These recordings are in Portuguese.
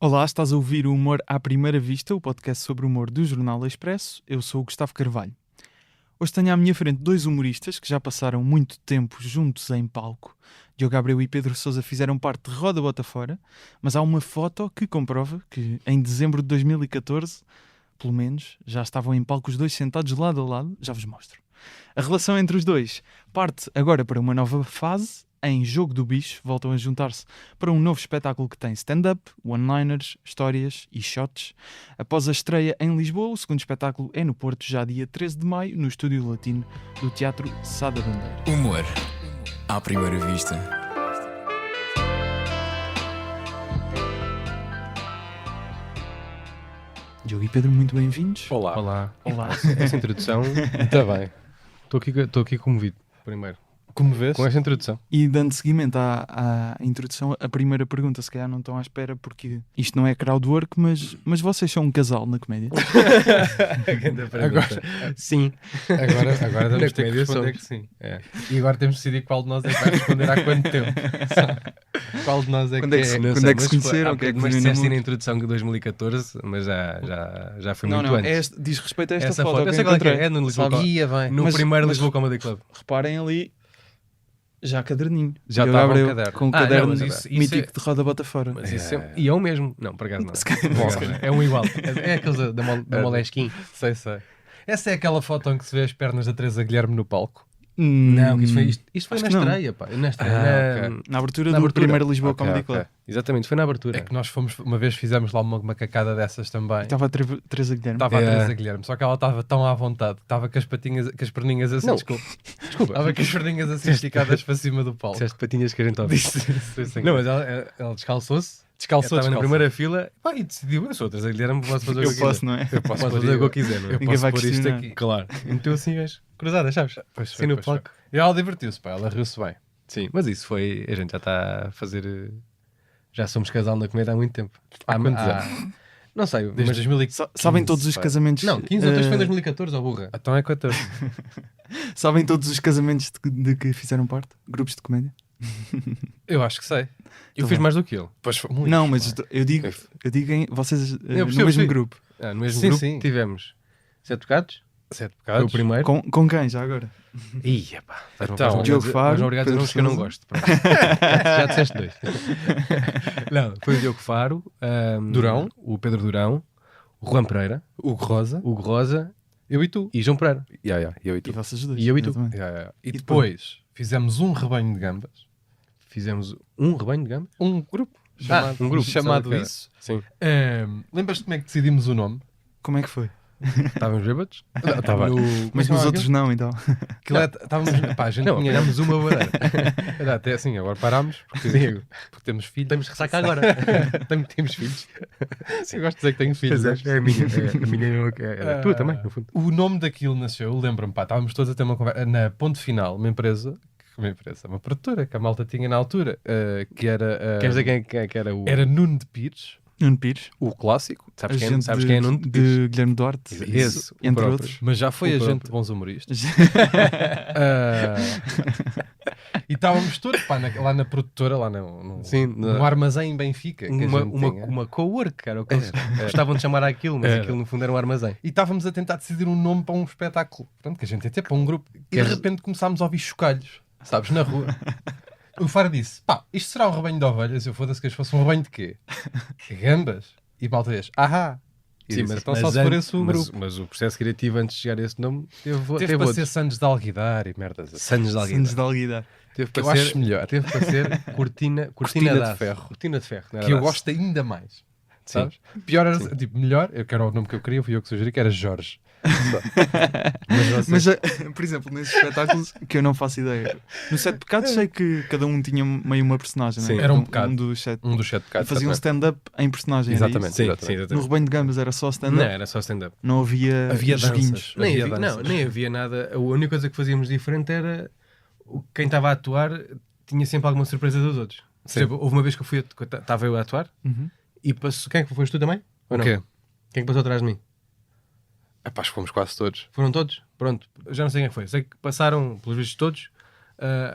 Olá, estás a ouvir o Humor à Primeira Vista, o podcast sobre humor do Jornal Expresso. Eu sou o Gustavo Carvalho. Hoje tenho à minha frente dois humoristas que já passaram muito tempo juntos em palco. Diogo Abreu e Pedro Sousa fizeram parte de Roda Bota Fora, mas há uma foto que comprova que em dezembro de 2014, pelo menos, já estavam em palco os dois sentados lado a lado. Já vos mostro. A relação entre os dois parte agora para uma nova fase. Em Jogo do Bicho, voltam a juntar-se para um novo espetáculo que tem stand-up, one-liners, histórias e shots. Após a estreia em Lisboa, o segundo espetáculo é no Porto, já dia 13 de maio, no Estúdio Latino do Teatro Sá da Bandeira. Humor à primeira vista. Diogo e Pedro, muito bem-vindos. Olá. Olá. Essa introdução está bem. Estou aqui comovido, primeiro. Como vês? Com esta introdução. E dando seguimento à introdução, a primeira pergunta, se calhar não estão à espera, porque isto não é crowdwork, mas vocês são um casal na comédia? Agora, sim. Agora vamos ter que responder que sim. É. E agora temos de decidir qual de nós é que vai responder há quanto tempo. Qual de nós é Quando é que se conheceram? Mas disseste na introdução de 2014, mas já foi muito antes. Diz respeito a esta Essa foto. Eu sei qual é que é. É no Lisboa. No primeiro mas Lisboa Comedy Club. Reparem ali, já caderninho. Já Diogo estava Abreu, um caderno. com o caderno Não, mas isso mítico de Roda Bota Fora. Mas isso e é o mesmo. Não, por acaso não. É um igual. É aqueles da Moleskine. Sei. Essa é aquela foto em que se vê as pernas da Teresa Guilherme no palco? Não, isto foi na estreia, pá. Na abertura do primeiro Lisboa Comedy Club. Exatamente, foi na abertura. É que nós fomos, uma vez fizemos lá uma macacada dessas também. Estava a Teresa Guilherme. Estava a Teresa Guilherme, só que ela estava tão à vontade, estava com as perninhas assim, desculpa. Estava com as perninhas assim esticadas para cima do palco. Disseste patinhas que a gente ouve. Não, mas ela descalçou-se. Estava na primeira fila e decidiu, eu sou a Teresa Guilherme, posso fazer o que eu quiser. Posso, não é? Eu posso fazer o que eu quiser, não é? Ninguém vai pôr isto questionar. aqui. Claro. E meteu assim as cruzadas, sabes? Assim no palco. E ela divertiu-se, pá, ela riu-se bem. Sim, mas isso foi, a gente já está a fazer, já somos casal na comédia há muito tempo. Há quantos anos? Não sei, Desde mas 2015. Sabem todos os casamentos... Não, 15 outros foi em 2014, ó burra. Então é 14. Sabem todos os casamentos de que fizeram parte? Grupos de comédia? Eu acho que sei. Eu fiz mais do que ele. Pois foi Não, mas eu digo em vocês no percebo, mesmo sim. grupo. No mesmo Sim, grupo sim. tivemos 7 pecados, 7 foi o pecados. primeiro. Com quem já agora? Ih, pá, Então, Diogo Faro, obrigado a dizer Pedro uns que eu não Sousa. gosto. Pronto. Já disseste 2. Não, foi o Diogo Faro, Durão. o Pedro Durão, o Juan Pereira, Hugo Rosa. Hugo Rosa Eu e tu. e João Pereira. Eu e E tu. vocês dois. E eu e tu. exatamente. E depois fizemos um rebanho de gambas. Fizemos um rebanho de gambas. Um grupo. Um grupo, Chamado sabe o que isso. Sim. Lembras-te como é que decidimos o nome? Como é que foi? Estávamos bêbados? Tá bem. Mas nos outros não, então. Pá, a gente Não, tinha... apanhámos uma barreira. Era até assim, agora parámos porque temos filhos. Temos que ressacar agora. Temos filhos. Eu gosto de dizer que tenho filhos. É a minha. A minha é a tua também, no fundo. O nome daquilo nasceu, eu lembro-me, pá, estávamos todos a ter uma conversa na Ponto Final, uma produtora que a malta tinha na altura, que era... Queres dizer quem é que era o... Era Nuno de Pires, Nuno Pires. o clássico, Agente Sabes quem é Nuno de Pires? de Guilherme Duarte. Esse, o entre próprio. outros. mas já foi O agente próprio. de bons humoristas. E estávamos todos, pá, lá na produtora, lá no Sim, no armazém em Benfica. Que a gente tinha. uma co-work, cara. O que eles gostavam de chamar aquilo, mas aquilo no fundo era um armazém. E estávamos a tentar decidir um nome para um espetáculo. Pronto, que a gente ia ter para um grupo. E de repente começámos a ouvir chocalhos, sabes, na rua. O Faro disse, pá, isto será um rebanho de ovelhas? Eu foda-se que isto fosse um rebanho de quê? Gambas? E malta diz, ahá. E Sim, disse, então só se for esse o grupo. mas o processo criativo antes de chegar a esse nome Teve para ser Santos de Alguidar e merdas assim. Santos de alguém. Santos de Alguidar. Teve Que eu para ser acho melhor. Teve para ser cortina Cortina de de aço. ferro. Cortina de ferro. não era Que eu de aço. gosto ainda mais. Sim. Sabes? Pior era, tipo, melhor, eu quero o nome que eu queria, fui eu que sugeri, que era Jorge. Mas, por exemplo, nesses espetáculos que eu não faço ideia. No Sete Pecados sei que cada um tinha meio uma personagem, Sim. não é? Era um Um pecado. dos sete. Um dos 7 pecados. Faziam stand-up em personagem. era Exatamente. isso? Sim, Exatamente. sim, No exatamente. Rebanho de Gambas era só Não, stand-up. era só stand-up. Não havia Havia joguinhos. danças. Nem Havia havia, danças. nem havia nada. A única coisa que fazíamos diferente era quem estava a atuar tinha sempre alguma surpresa dos outros. Por exemplo, houve uma vez que eu estava eu a atuar Uhum. e passou. Quem é que foste tu também? Ou não? quê? Quem é que passou atrás de mim? Epá, acho que fomos quase todos. Foram todos? Pronto, já não sei quem é que foi. Sei que passaram, pelos vistos todos,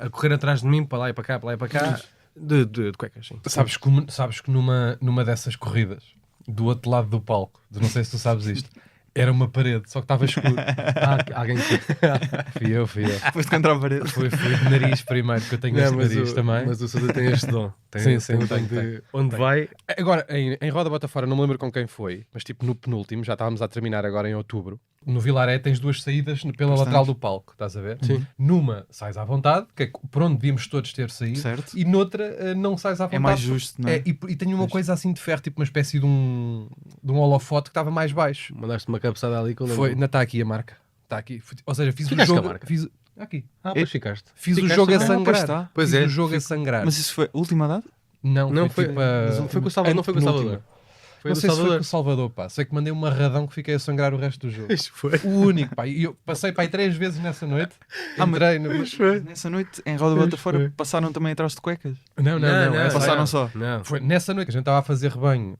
a correr atrás de mim, para lá e para cá, para lá e para cá. De cuecas, sim. Sabes que numa dessas corridas, do outro lado do palco, não sei se tu sabes isto, era uma parede, só que estava escuro. Alguém que... Fui eu. Foste contra a parede. Fui de nariz primeiro, que eu tenho este nariz também. Mas o Sousa tem este dom. Sim, Tem. Onde vai... Agora, em Roda Bota Fora, não me lembro com quem foi, mas tipo no penúltimo, já estávamos a terminar agora em outubro. No Vilaré tens 2 saídas pela lateral do palco, estás a ver? Sim. Numa sais à vontade, que é por onde devíamos todos ter saído, Certo. e noutra não sais à vontade. É mais justo, não é? E tenho uma coisa assim de ferro, tipo uma espécie de um holofote que estava mais baixo. Mandaste uma cabeçada ali com o Ainda está aqui a marca. Está aqui. Ou seja, fiz o Ficaste jogo. com a marca? Aqui. pois ficaste. Fiz o Ficaste jogo a também? sangrar. Pois está. Pois Fiz é. o jogo a sangrar. Mas isso foi a última data? Não foi, tipo, foi com o Salvador. Não foi com o Salvador. Foi Não do sei se foi Salvador. com o Salvador, pá. Sei que mandei uma radão que fiquei a sangrar o resto do jogo. Isso foi. O único, pá. E eu passei para aí 3 vezes nessa noite. Entrei no... Nessa noite, em Roda Bota Fora, passaram também atrás de cuecas. Não. passaram só. Não. Foi nessa noite que a gente estava a fazer rebanho.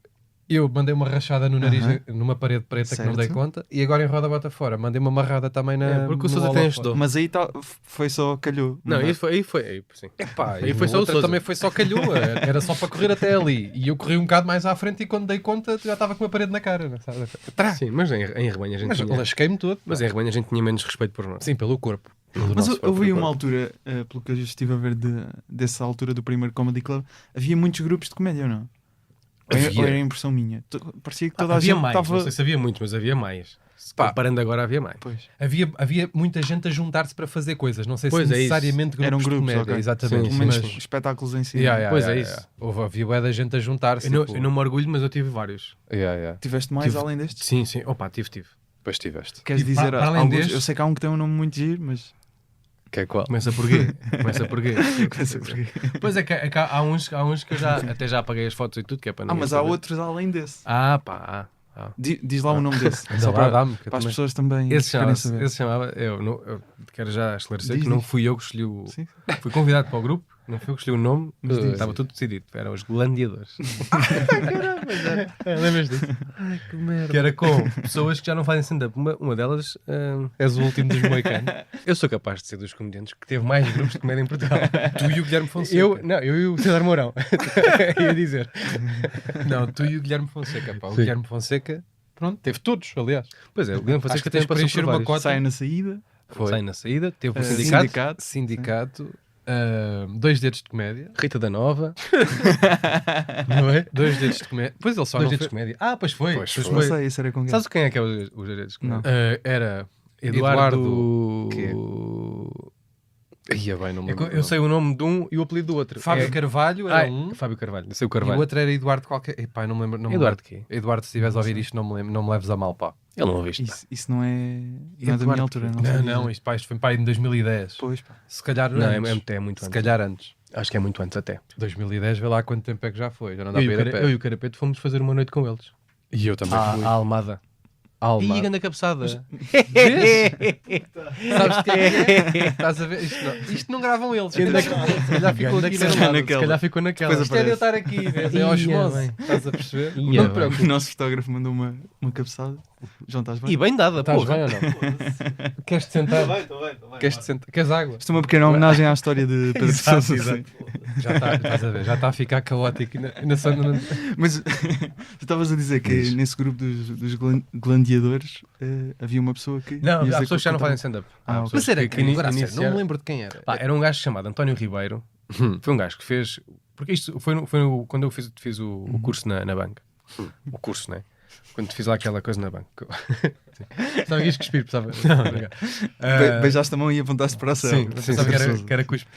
Eu mandei uma rachada no nariz numa parede preta que não dei Certo. conta. E agora em Roda Bota Fora mandei uma marrada também na. Porque o no Sousa tem holofote. este dom. Mas aí foi só calhou. Não, é? aí foi. Sim. Epá, Aí e foi no só o outro Sousa. também foi só calhou. Era só para correr até ali. E eu corri um bocado mais à frente e quando dei conta já estava com uma parede na cara. Não sabe? Sim, mas em rebanho a gente Mas tinha... lasquei-me todo. Mas em rebanho a gente tinha menos respeito por nós. Sim, pelo corpo. Mas eu vi uma altura, pelo que eu estive a ver dessa altura do primeiro Comedy Club, havia muitos grupos de comédia, ou não? Ou era impressão minha? Parecia que toda a havia gente mais, estava... não sei se havia muitos, mas havia mais. Pá. Comparando agora, havia mais. Pois. Havia muita gente a juntar-se para fazer coisas. Não sei Pois se é isso. necessariamente grupos Eram de grupos, comédia. ok. Exatamente. Sim, Pelo menos Mas... espetáculos em si. Pois é isso. Havia bué da gente a juntar-se. Eu não me orgulho, mas eu tive vários. Tiveste mais além destes? Sim. Opa, tive. Depois tiveste. Queres E dizer para além alguns? destes- Eu sei que há um que tem um nome muito giro, mas... Que é qual? Começa por quê? Começa por quê? Pois é que há uns que eu até já apaguei as fotos e tudo, que é para ninguém Mas há saber. outros além desse. Pá. Diz lá o nome desse. Anda Só lá, para, dá-me, que eu para as também- pessoas também Esse querem chamava-se, saber. eu quero já esclarecer Diz, que não diz. fui eu que escolhi o... Sim. Fui convidado para o grupo, não fui eu que escolhi o nome, Mas diz. estava tudo decidido. Eram os Glandeadores. Lembras disso? Que era com pessoas que já não fazem stand-up. Uma delas, És o último dos moicanos. eu sou capaz de ser dos comediantes que teve mais grupos de comédia em Portugal. Tu e o Guilherme Fonseca. Eu e o César Mourão. Ia dizer. Não, tu e o Guilherme Fonseca. Pá. O Sim. Guilherme Fonseca, pronto, teve todos, aliás. Pois é, o Guilherme Acho Fonseca que tem tens de passou preencher por uma vários. cota. Sai na saída. Sai na saída, teve o Sindicato. Sindicato. 2 dedos de comédia. Rita da Nova. Não é? 2 dedos de comédia. Pois ele só 2 não dedos de fez... comédia. Pois foi. Pois Pois foi. Não foi. sei, isso era com quem? Sabes quem é que é os 2 dedos de comédia? Era Eduardo... Quê? Ia bem, não me lembro. Eu sei o nome de um e o apelido do outro. Fábio Carvalho era um. Fábio Carvalho. Eu sei o E Carvalho. o outro era Eduardo qualquer. Epá, não me lembro. Não me Eduardo lembro. quê? Eduardo, se estiveres a ouvir isto, não me lembro, não me leves a mal, pá. Ele não ouviste. Isso não é da Eduardo minha altura. Não, Não, sei não, dizer. isto foi pá, em 2010. Pois, pá. Se calhar Não, antes. é muito Se antes. calhar antes. Acho que é muito antes até. 2010, vê lá quanto tempo é que já foi. Já não dá Eu para ir a pé. e o Carapeto fomos fazer uma noite com eles. E eu também fui. À Almada. Alma. Ih, grande cabeçada. Sabes o que é? Estás a ver? Isto não gravam eles. Se calhar ficou aqui Se na calhar ficou naquela. Depois Isto é de eu estar aqui, vês? É osmose. bem. Estás a perceber? Ia Não te bem. preocupes. O nosso fotógrafo mandou uma cabeçada. João, estás bem? E bem dada, Estás porra. bem ou não? Queres-te sentar? Queres-te sentar? Queres água? Isto é uma pequena homenagem à história de Pedro Exato, Sousa. exato. Já está, estás a ver? Já está a ficar caótico. Ainda só não... Mas tu estavas a dizer que nesse grupo dos glandeadores havia uma pessoa que... Não, ias há dizer pessoas que já não contra- fazem stand-up. Ah, Há ok. pessoas Mas era que quem? Agora, a sério, não iniciaram- me lembro de quem era. Pá, era um gajo chamado António Ribeiro. Foi um gajo que fez... Porque isto foi quando eu fiz o curso na banca. O curso, né? Quando fiz lá aquela coisa na banca. Sabe que isto cuspir, sabe? Não, não. Beijaste a mão e apontaste para a céu. Sim, pensava que era cuspe.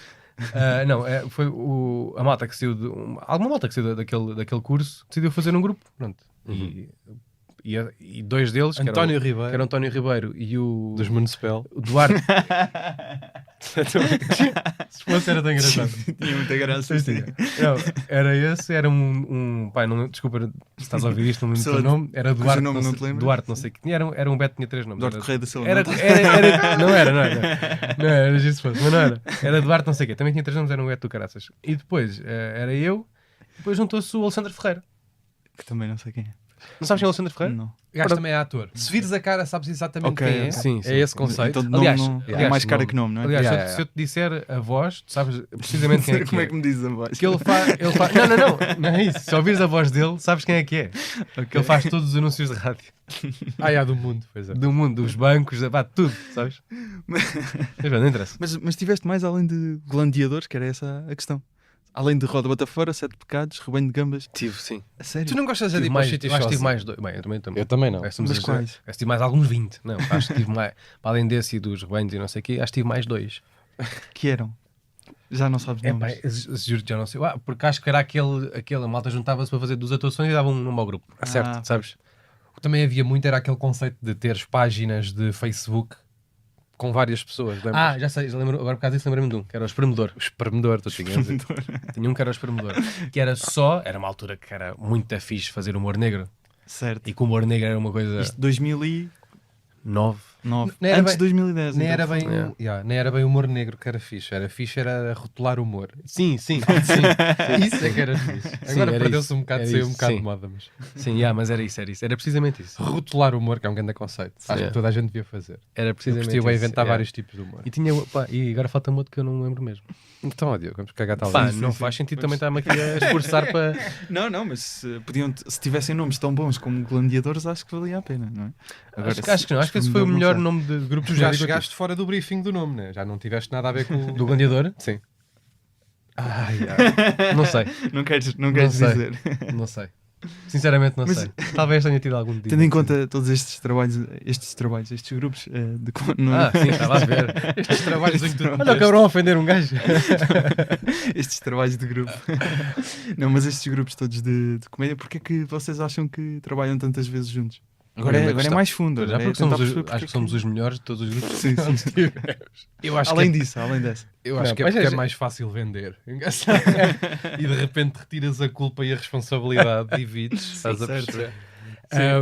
Não, foi a malta que saiu alguma malta que saiu daquele curso decidiu fazer um grupo. Pronto. E dois deles, António que Ribeiro. era o António Ribeiro e o Dos Municipal. o Duarte. Se fosse era tão engraçado. Tinha muita graça. Sim. Não, era esse, era pai, não, desculpa se estás a ouvir isto, não me lembro o teu nome. Era Duarte, nome não te sei, lembras? Duarte, não sei o que tinha. Era um Beto, tinha 3 nomes. Duarte Correia da Silva. Era, não? não era giro se fosse, mas não era. Era Duarte, não sei o quê. Também tinha 3 nomes, era um Beto do caraças. E depois era eu, depois juntou-se o Alexandre Ferreira. Que também não sei quem é. Não sabes quem é o Alexandre Ferreira? Não. O gajo também é ator. Se vires a cara, sabes exatamente Ok, quem é. ok. Sim, É esse conceito. Então, Aliás, é mais cara nome. que nome, não é? Aliás, se eu te disser a voz, tu sabes precisamente quem é que Como é. é que me dizes a voz? Que ele faz. Não é isso. Se ouvires a voz dele, sabes quem é que é. Que ele faz todos os anúncios de rádio. Do mundo, pois é. Do mundo, dos bancos, tudo, sabes? Mas não interessa. Mas tiveste mais além de gladiadores, que era essa a questão. Além de Roda Bota Fora, Sete Pecados, Rebanho de Gambas. Tive, sim. A sério? Tu não gostas de ir Tive para os mais, sítios acho que tive sozinho? mais dois. Bem, eu também não. Mas quais? Acho que tive mais alguns 20. Não, acho que tive mais. Para além desse e dos rebanhos e não sei o quê, acho que tive mais 2. Que eram? Já não sabes É, nomes. pá, juro que já não sei. Porque acho que era aquele a malta juntava-se para fazer 2 atuações e dava um nome ao grupo. Certo. Sabes? O que também havia muito era aquele conceito de teres páginas de Facebook com várias pessoas. Lembras? Já sei, já lembro, agora por causa disso lembrei-me de um, que era o Espremedor. O espremedor, tu tinhas. Tinha um que era o Espremedor. Que era uma altura que era muito fixe fazer humor negro. Certo. E que o humor negro era uma coisa... Isto 2009. 9. Não era Antes de bem- 2010. Nem então. era bem, É. nem era bem humor negro que era fixe. Era rotular humor. Sim. Isso é que era fixe. Agora era perdeu-se isso. um bocado, Era saiu um isso, bocado sim. de moda, mas Sim, mas era isso. Era precisamente isso. rotular humor, que é um grande conceito. Acho Sim. que toda a gente devia fazer. Era Eu precisamente curtia bem isso. inventar vários tipos de humor. E agora falta-me outro que eu não me lembro mesmo. Então, ó Diogo, vamos cagar tal. Pá, não faz sentido também estar-me aqui a esforçar para... Não, mas se tivessem nomes tão bons como gladiadores, acho que valia a pena, não é? Acho que não. Acho que esse foi o melhor nome de grupo Tu já chegaste fora do briefing do nome, né? Já não tiveste nada a ver com o... do Gladiador? Sim. Não sei. Não queres Não sei. dizer. Não sei. Sinceramente não Mas- sei. Talvez tenha tido algum dia. Tendo em conta todos estes trabalhos, estes grupos Sim, estava a ver. Estes trabalhos em que tu Olha o cabrão a ofender um gajo. estes trabalhos de grupo. Não, mas estes grupos todos de comédia, porque é que vocês acham que trabalham tantas vezes juntos? Agora é mais fundo. Já agora é porque tentar somos perceber porque acho é que somos os melhores de todos os grupos. Sim, sim. Eu acho Além que disso, além dessa. eu acho Não, que é mas porque é é- mais fácil vender. E de repente retiras a culpa e a responsabilidade, divides. Estás a certo. perceber?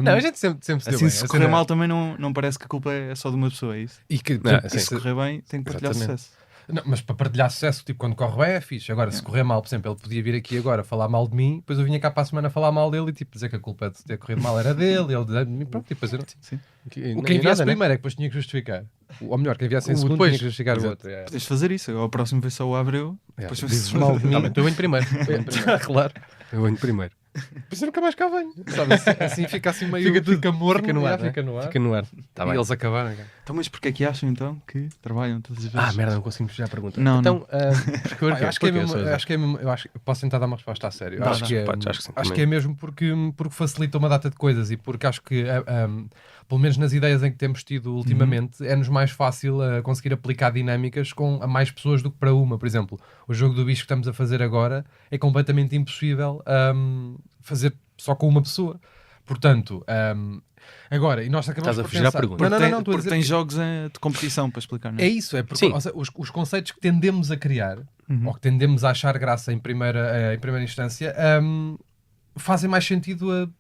Não, a gente sempre se deu Assim, bem. se correr mal também não parece que a culpa é só de uma pessoa, é isso? E que, Não, E sim. se correr bem, tem que partilhar Exatamente. sucesso. Não, mas para partilhar sucesso, tipo, quando corre bem é fixe. Agora, se correr mal, por exemplo, ele podia vir aqui agora falar mal de mim, depois eu vinha cá para a semana falar mal dele e tipo, dizer que a culpa de ter corrido mal era dele, ele dizer de mim, pronto, e depois eu... O quem enviasse primeiro é que depois tinha que justificar. Ou melhor, quem enviasse em segundo depois. tinha que justificar o Exato. outro. É. Podes fazer isso, agora o próximo vai só o Abreu, depois Dizes dizes mal de mim. Então eu venho primeiro. Claro. Eu venho primeiro. Depois eu nunca mais cá venho. Sabe? Assim fica assim meio... Fica morno, Fica no ar. fica no ar. Fica no ar. Tá E bem. eles acabaram. Cara. Então, mas porquê é que acham então que trabalham todas as vezes? Merda, não consigo fechar a pergunta. Não, então, porque Eu acho que é mesmo, eu acho que posso tentar dar uma resposta a sério. Dá, Acho que é, podes, acho que sim, acho também. que é mesmo porque facilita uma data de coisas e porque acho que, pelo menos nas ideias em que temos tido ultimamente, é-nos mais fácil conseguir aplicar dinâmicas com a mais pessoas do que para uma. Por exemplo, o jogo do bicho que estamos a fazer agora é completamente impossível fazer só com uma pessoa. Portanto, agora, e nós acabamos Estás a por fugir à pensar... pergunta. Não, estou a Porque dizer tem que- jogos de competição para explicar, não é? é isso, é porque Sim. ou seja, os conceitos que tendemos a criar ou que tendemos a achar graça em primeira instância fazem mais sentido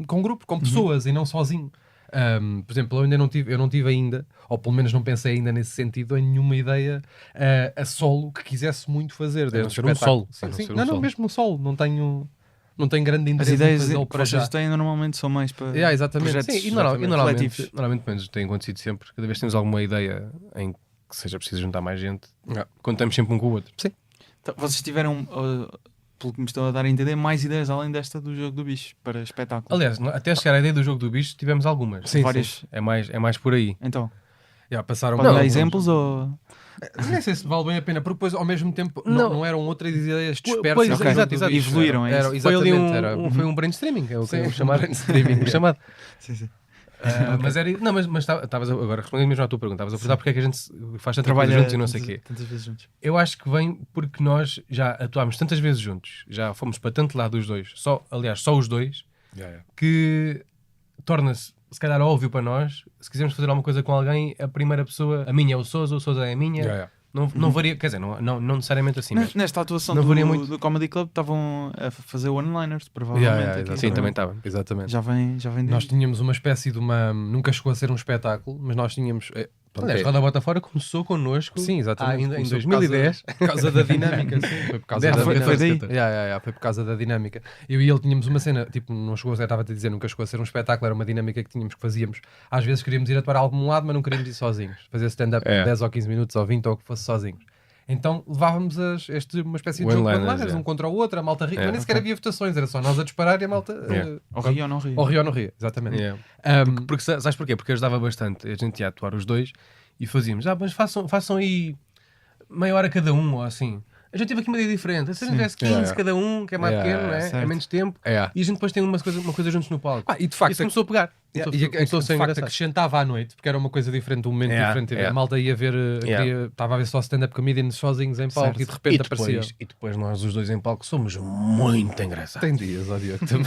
com grupo, com pessoas e não sozinho. Por exemplo, eu não tive ainda, ou pelo menos não pensei ainda nesse sentido, em nenhuma ideia a solo que quisesse muito fazer. não Desde ser um espetáculo. solo. Sim, Sim, ser um não, solo. mesmo um solo. Não tenho grande As interesse em ideias fazê-lo que para já. vocês têm normalmente são mais para Exatamente. projetos Sim, e normalmente, coletivos. normalmente menos tem acontecido sempre. Cada vez que temos alguma ideia em que seja preciso juntar mais gente, contamos sempre um com o outro. Sim. Então, vocês tiveram, pelo que me estou a dar a entender, mais ideias além desta do jogo do bicho para espetáculo. Aliás, até chegar à ideia do jogo do bicho, tivemos algumas. Sim, várias. É mais por aí. Então, Passaram podem dar alguns. exemplos ou... Nem sei se vale bem a pena, porque depois ao mesmo tempo Não. não eram outras ideias Pois, dispersas. ok. dentro do exato. bicho. Evoluíram, é isso? Foi ali Exatamente, foi um brainstorming, é o que Sim, é o um chamado. brainstorming, o chamado. Sim, sim. Mas era. Não, mas estavas agora respondendo mesmo à tua pergunta. Estavas a perguntar porque é que a gente faz tanta coisa Trabalha juntos e não sei o quê. tantas vezes juntos. Eu acho que vem porque nós já atuámos tantas vezes juntos, já fomos para tanto lado os dois, só os dois, que torna-se, se calhar, óbvio para nós, se quisermos fazer alguma coisa com alguém, a primeira pessoa, a minha é o Sousa é a minha. Não varia, quer dizer, não necessariamente assim. Mas... Nesta atuação não varia muito. do Comedy Club estavam a fazer one-liners, provavelmente. aqui. Sim, também estava. Exatamente. Já vem Nós tínhamos uma espécie de uma... Nunca chegou a ser um espetáculo, mas nós tínhamos... Aliás, Roda Bota Fora começou connosco. Sim, exatamente. Em 2010. Por causa da dinâmica, sim. Foi por causa da foi daí. Foi por causa da dinâmica. Eu e ele tínhamos uma cena, tipo, não chegou, eu estava a te dizer, nunca chegou a ser um espetáculo, era uma dinâmica que tínhamos, que fazíamos. Às vezes queríamos ir atuar a algum lado, mas não queríamos ir sozinhos. Fazer stand-up 10 ou 15 minutos ou 20 ou o que fosse sozinhos. Então levávamos uma espécie de jogo de one-liners, um contra o outro, a malta ria. Mas nem sequer havia votações, era só nós a disparar e a malta. Ou ria ou não ria. Ou ria ou não ria, exatamente. Porque sabes porquê? Porque ajudava bastante. A gente ia atuar os dois e fazíamos, mas façam aí meia hora cada um, ou assim. A gente teve aqui uma ideia diferente. Se a gente tivesse 15 cada um, que é mais pequeno, não é? É menos tempo. E a gente depois tem uma coisa juntos no palco. E de facto, isso começou a pegar. E de facto acrescentava à noite, porque era uma coisa diferente, um momento diferente. A malta ia ver, estava a ver só stand-up comedians sozinhos em palco e de repente aparecia. E depois nós os dois em palco somos muito engraçados. Tem dias, ó Diogo, também.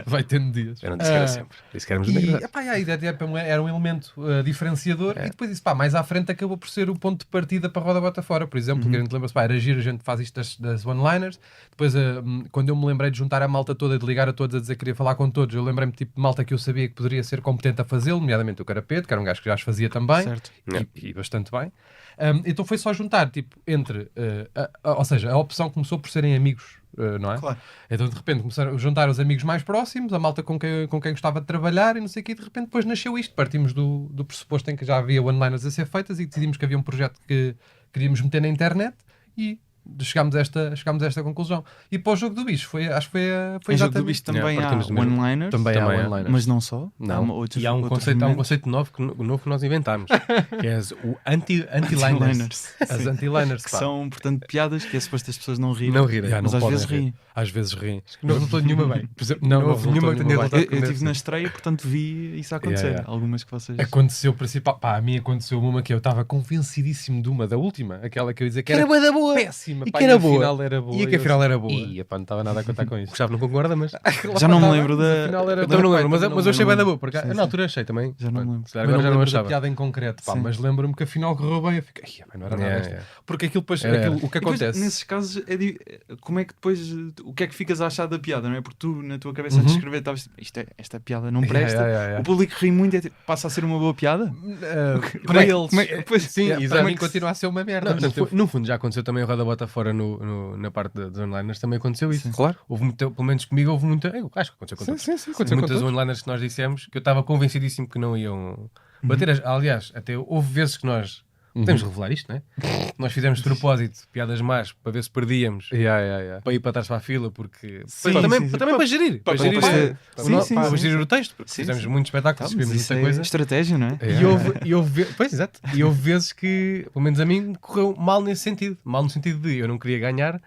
Vai tendo dias. Eu não disse que era sempre. Disse que éramos engraçados. A ideia era um elemento diferenciador e depois isso, mais à frente acabou por ser o ponto de partida para a Roda Bota Fora, por exemplo, porque a gente lembra-se, era giro, a gente faz isto das one-liners. Depois, quando eu me lembrei de juntar a malta toda, de ligar a todos, a dizer que queria falar com todos, eu lembrei-me tipo de malta que eu sabia que poderia ser competente a fazê-lo, nomeadamente o Carapeto, que era um gajo que já as fazia também, e bastante bem. Então foi só juntar, tipo, entre... ou seja, a opção começou por serem amigos, não é? Claro. Então de repente começaram a juntar os amigos mais próximos, a malta com quem gostava de trabalhar e não sei o quê, e de repente depois nasceu isto. Partimos do pressuposto em que já havia one-liners a ser feitas e decidimos que havia um projeto que queríamos meter na internet e... chegámos a esta conclusão. E para o Jogo do Bicho, acho que foi em Jogo do Bicho também há one-liners. Também há one-liners. Mas não só. Não. E há um conceito novo que nós inventámos, que é o anti-liners. As anti-liners. Que são, portanto, piadas que é suposto as pessoas não rirem. Não rirem. Mas às vezes riem. Às vezes riem. Não resultou nenhuma bem. Não houve nenhuma que tenha resultado. Eu estive na estreia, portanto vi isso acontecer. Algumas que vocês... Aconteceu principal. A mim aconteceu uma que eu estava convencidíssimo de uma, da última, aquela que eu ia dizer que era bué da boa. péssima. E que era boa. Afinal era boa. E que afinal era boa. E não estava nada a contar com isso. Gustavo não concorda, mas... Já não me lembro da... Eu também não lembro, mas eu achei bem da boa. Porque na altura achei também. Já não me lembro. Agora já não achava. Piada em concreto, mas lembro-me que afinal correu bem. Eu fiquei, não era nada esta. Porque aquilo depois, o que acontece... Nesses casos, como é que depois... O que é que ficas a achar da piada, não é? Porque tu, na tua cabeça, antes de escrever, estavas esta piada não presta. O público ri muito e passa a ser uma boa piada? Para eles. Sim, para mim continua a ser uma merda. No fundo já aconteceu também o Roda Bota Fora na parte dos onliners, também aconteceu isso. Claro. Houve pelo menos comigo, houve muita... Eu acho que aconteceu com todos. Sim, aconteceu muitas onliners que nós dissemos que eu estava convencidíssimo que não iam bater. Aliás, até houve vezes que nós... Podemos revelar isto, não é? Nós fizemos de propósito piadas más para ver se perdíamos para ir para trás para a fila, porque também para gerir. Para gerir o texto, porque fizemos muitos espetáculos, escrevemos muita coisa. Estratégia, não é? E houve vezes que, pelo menos a mim, correu mal nesse sentido. Mal no sentido de eu não queria ganhar,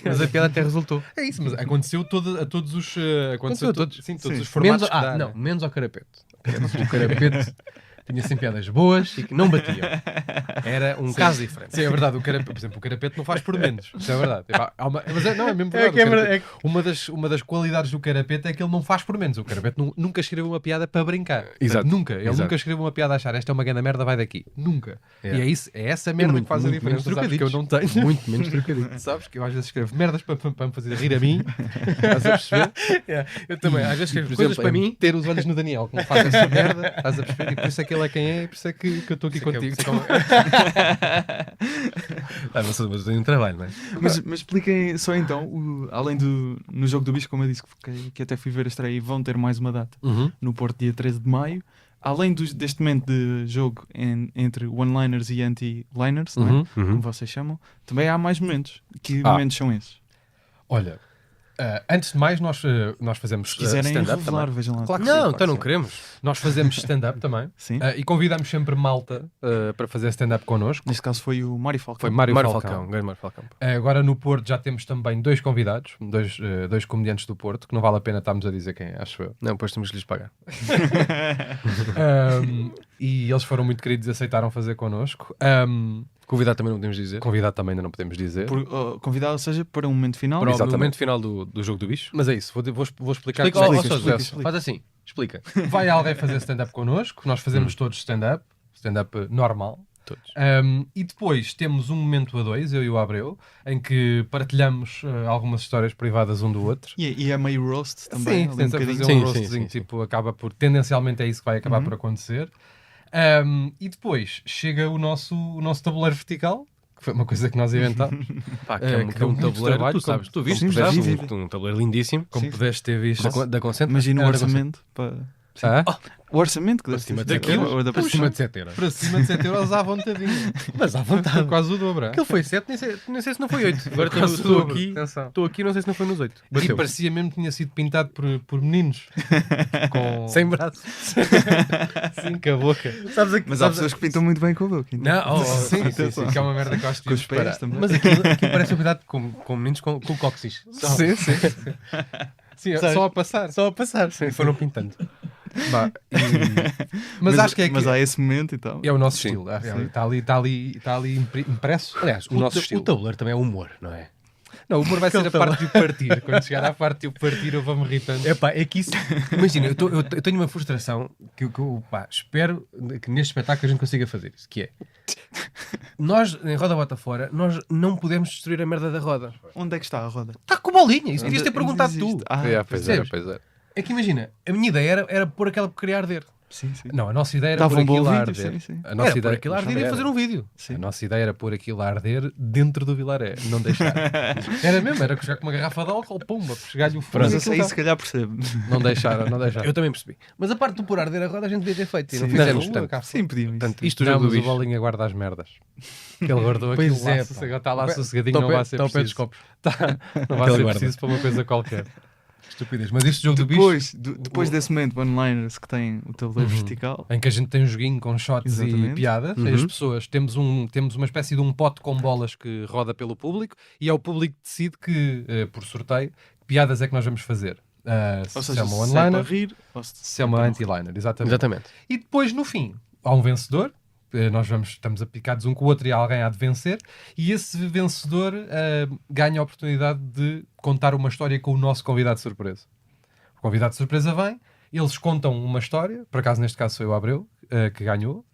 mas a piada até resultou. É isso, mas aconteceu a todos os... Aconteceu a todos. Sim, todos os formatos. Menos ao Carapeto. O Carapeto tinha sempre piadas boas e que não batiam. Era um caso diferente. Sim, é verdade. Por exemplo, o Carapeto não faz por menos. Isso é verdade. Mas é mesmo verdade. Uma das qualidades do Carapeto é que ele não faz por menos. O Carapeto nunca escreveu uma piada para brincar. Exato. Nunca. Ele nunca escreveu uma piada a achar esta é uma grande merda, vai daqui. Nunca. E é essa merda que faz a diferença. Sabes que eu não tenho. Muito menos trocadilhos. Sabes que eu às vezes escrevo merdas para me fazer rir a mim. Estás a perceber? Eu também. Às vezes escrevo coisas para mim. Ter os olhos no Daniel, que não faz essa merda. Estás a perceber? E por isso é que ele é quem é. E por isso é que eu estou aqui contigo. Mas eu tenho um trabalho, não é? Mas expliquem só então, além no Jogo do Bicho, como eu disse, que até fui ver a estreia e vão ter mais uma data no Porto, dia 13 de maio. Além deste momento de jogo entre one-liners e anti-liners, não é? Como vocês chamam, também há mais momentos. Que momentos são esses? Olha, antes de mais, nós fazemos stand-up também. Vejam lá. Claro que não, então não queremos. Nós fazemos stand-up também. Sim. E convidamos sempre malta para fazer stand-up connosco. Neste caso foi o Mário Falcão. Foi Mário Falcão. Grande Mário Falcão. Agora no Porto já temos também 2 convidados, dois comediantes do Porto, que não vale a pena estarmos a dizer quem, acho eu. Não, depois temos que lhes pagar. E eles foram muito queridos e aceitaram fazer connosco. Convidado também não podemos dizer. Convidado também ainda não podemos dizer. Convidado, ou seja, para um momento final. Para o momento final do Jogo do Bicho. Mas é isso, vou explicar. Explica. Faz assim, explica. Vai alguém fazer stand-up connosco, nós fazemos todos stand-up normal. Todos. E depois temos um momento a 2, eu e o Abreu, em que partilhamos algumas histórias privadas um do outro. E é meio roast também. Sim, tenta fazer um roastzinho, tipo, acaba por, tendencialmente é isso que vai acabar por acontecer. E depois chega o nosso tabuleiro vertical, que foi uma coisa que nós inventámos. Pá, que é um muito tabuleiro, trabalho, tu sabes, tu viste, Sim, percebes? vi. Um tabuleiro lindíssimo, como Sim. pudeste ter visto. da Concentra. Imagina o Era orçamento para... Ah? O orçamento que deve cima ter daquilo, sido, ou da Por produção. cima de 7 euros. Para cima de 7 euros à vontadinha. Mas à Foi vontade. quase o dobro. Aquele foi 7, nem sei se não foi 8. Agora Quase o estou dobro. aqui, Atenção. não sei se não foi nos 8. E parecia mesmo que tinha sido pintado por meninos. Com... Sem braços. Sim, com a boca. Sabes aqui, Mas há pessoas que pintam muito bem com a boca. então. Não, Sim, que é uma merda que eu acho Com os pés parar. também. Mas aquilo parece pintado com meninos com cóccix. Sim. Sim, Sabes? só a passar. Só a passar. Sim, foram pintando. Bah, mas acho que é Mas há esse momento e tal. é o nosso Sim. estilo. Está ali impresso. Aliás, o nosso estilo. o tabuleiro também é humor, não é? Não, o humor vai ser a Aquele parte de o partir. Quando chegar à parte de o partir, eu vou-me irritando. É que isso. Imagina, eu tenho uma frustração que eu espero que neste espetáculo a gente consiga fazer isso, que é nós, em Roda Bota Fora, nós não podemos destruir a merda da roda. Onde é que está a roda? Está com bolinha, isso podias ter Ainda perguntado existe. tu. Ah, Pois é. É que imagina, a minha ideia era pôr aquela porcaria a arder. sim, sim. Não, a nossa ideia era Dava pôr um bom aquilo a vídeo, arder. sim, sim. A nossa Era pôr ideia aquilo a arder e fazer um vídeo. Sim. A nossa ideia era pôr aquilo a arder dentro do Vilaré, não deixar. Era mesmo, era chegar com uma garrafa de álcool, pumba, chegar-lhe o fogo. Mas Aquilo isso aí se calhar percebo. Não deixaram. Eu também percebi. Mas a parte do pôr a arder a roda a gente devia ter feito. E não Sim. fizemos Na rua, tanto. cá Sim, podiam isso. Portanto, isto o Não, jogo do mas o bicho. Bolinha guarda as merdas. Que ele guardou Pois aquilo é, lá, pá. sossegado, está lá sossegadinho, Está não ao pé- vai ser está ao pé dos preciso. copos. Não vai Aquele ser guarda. preciso para uma coisa qualquer. Estupidez. Mas isto o jogo do bicho. Depois desse momento one-liners que tem o tabuleiro vertical, Em que a gente tem um joguinho com shots e Exatamente. piadas, e as pessoas, temos uma espécie de um pote com bolas que roda pelo público e é o público que decide que, por sorteio, que piadas é que nós vamos fazer. ou Se seja, é uma se é para one-liner, rir ou se é uma anti-liner, exatamente. Exatamente. E depois, no fim, há um vencedor. Estamos apicados um com o outro e alguém há de vencer. E esse vencedor ganha a oportunidade de contar uma história com o nosso convidado de surpresa. O convidado de surpresa vem, eles contam uma história, por acaso neste caso foi o Abreu que ganhou,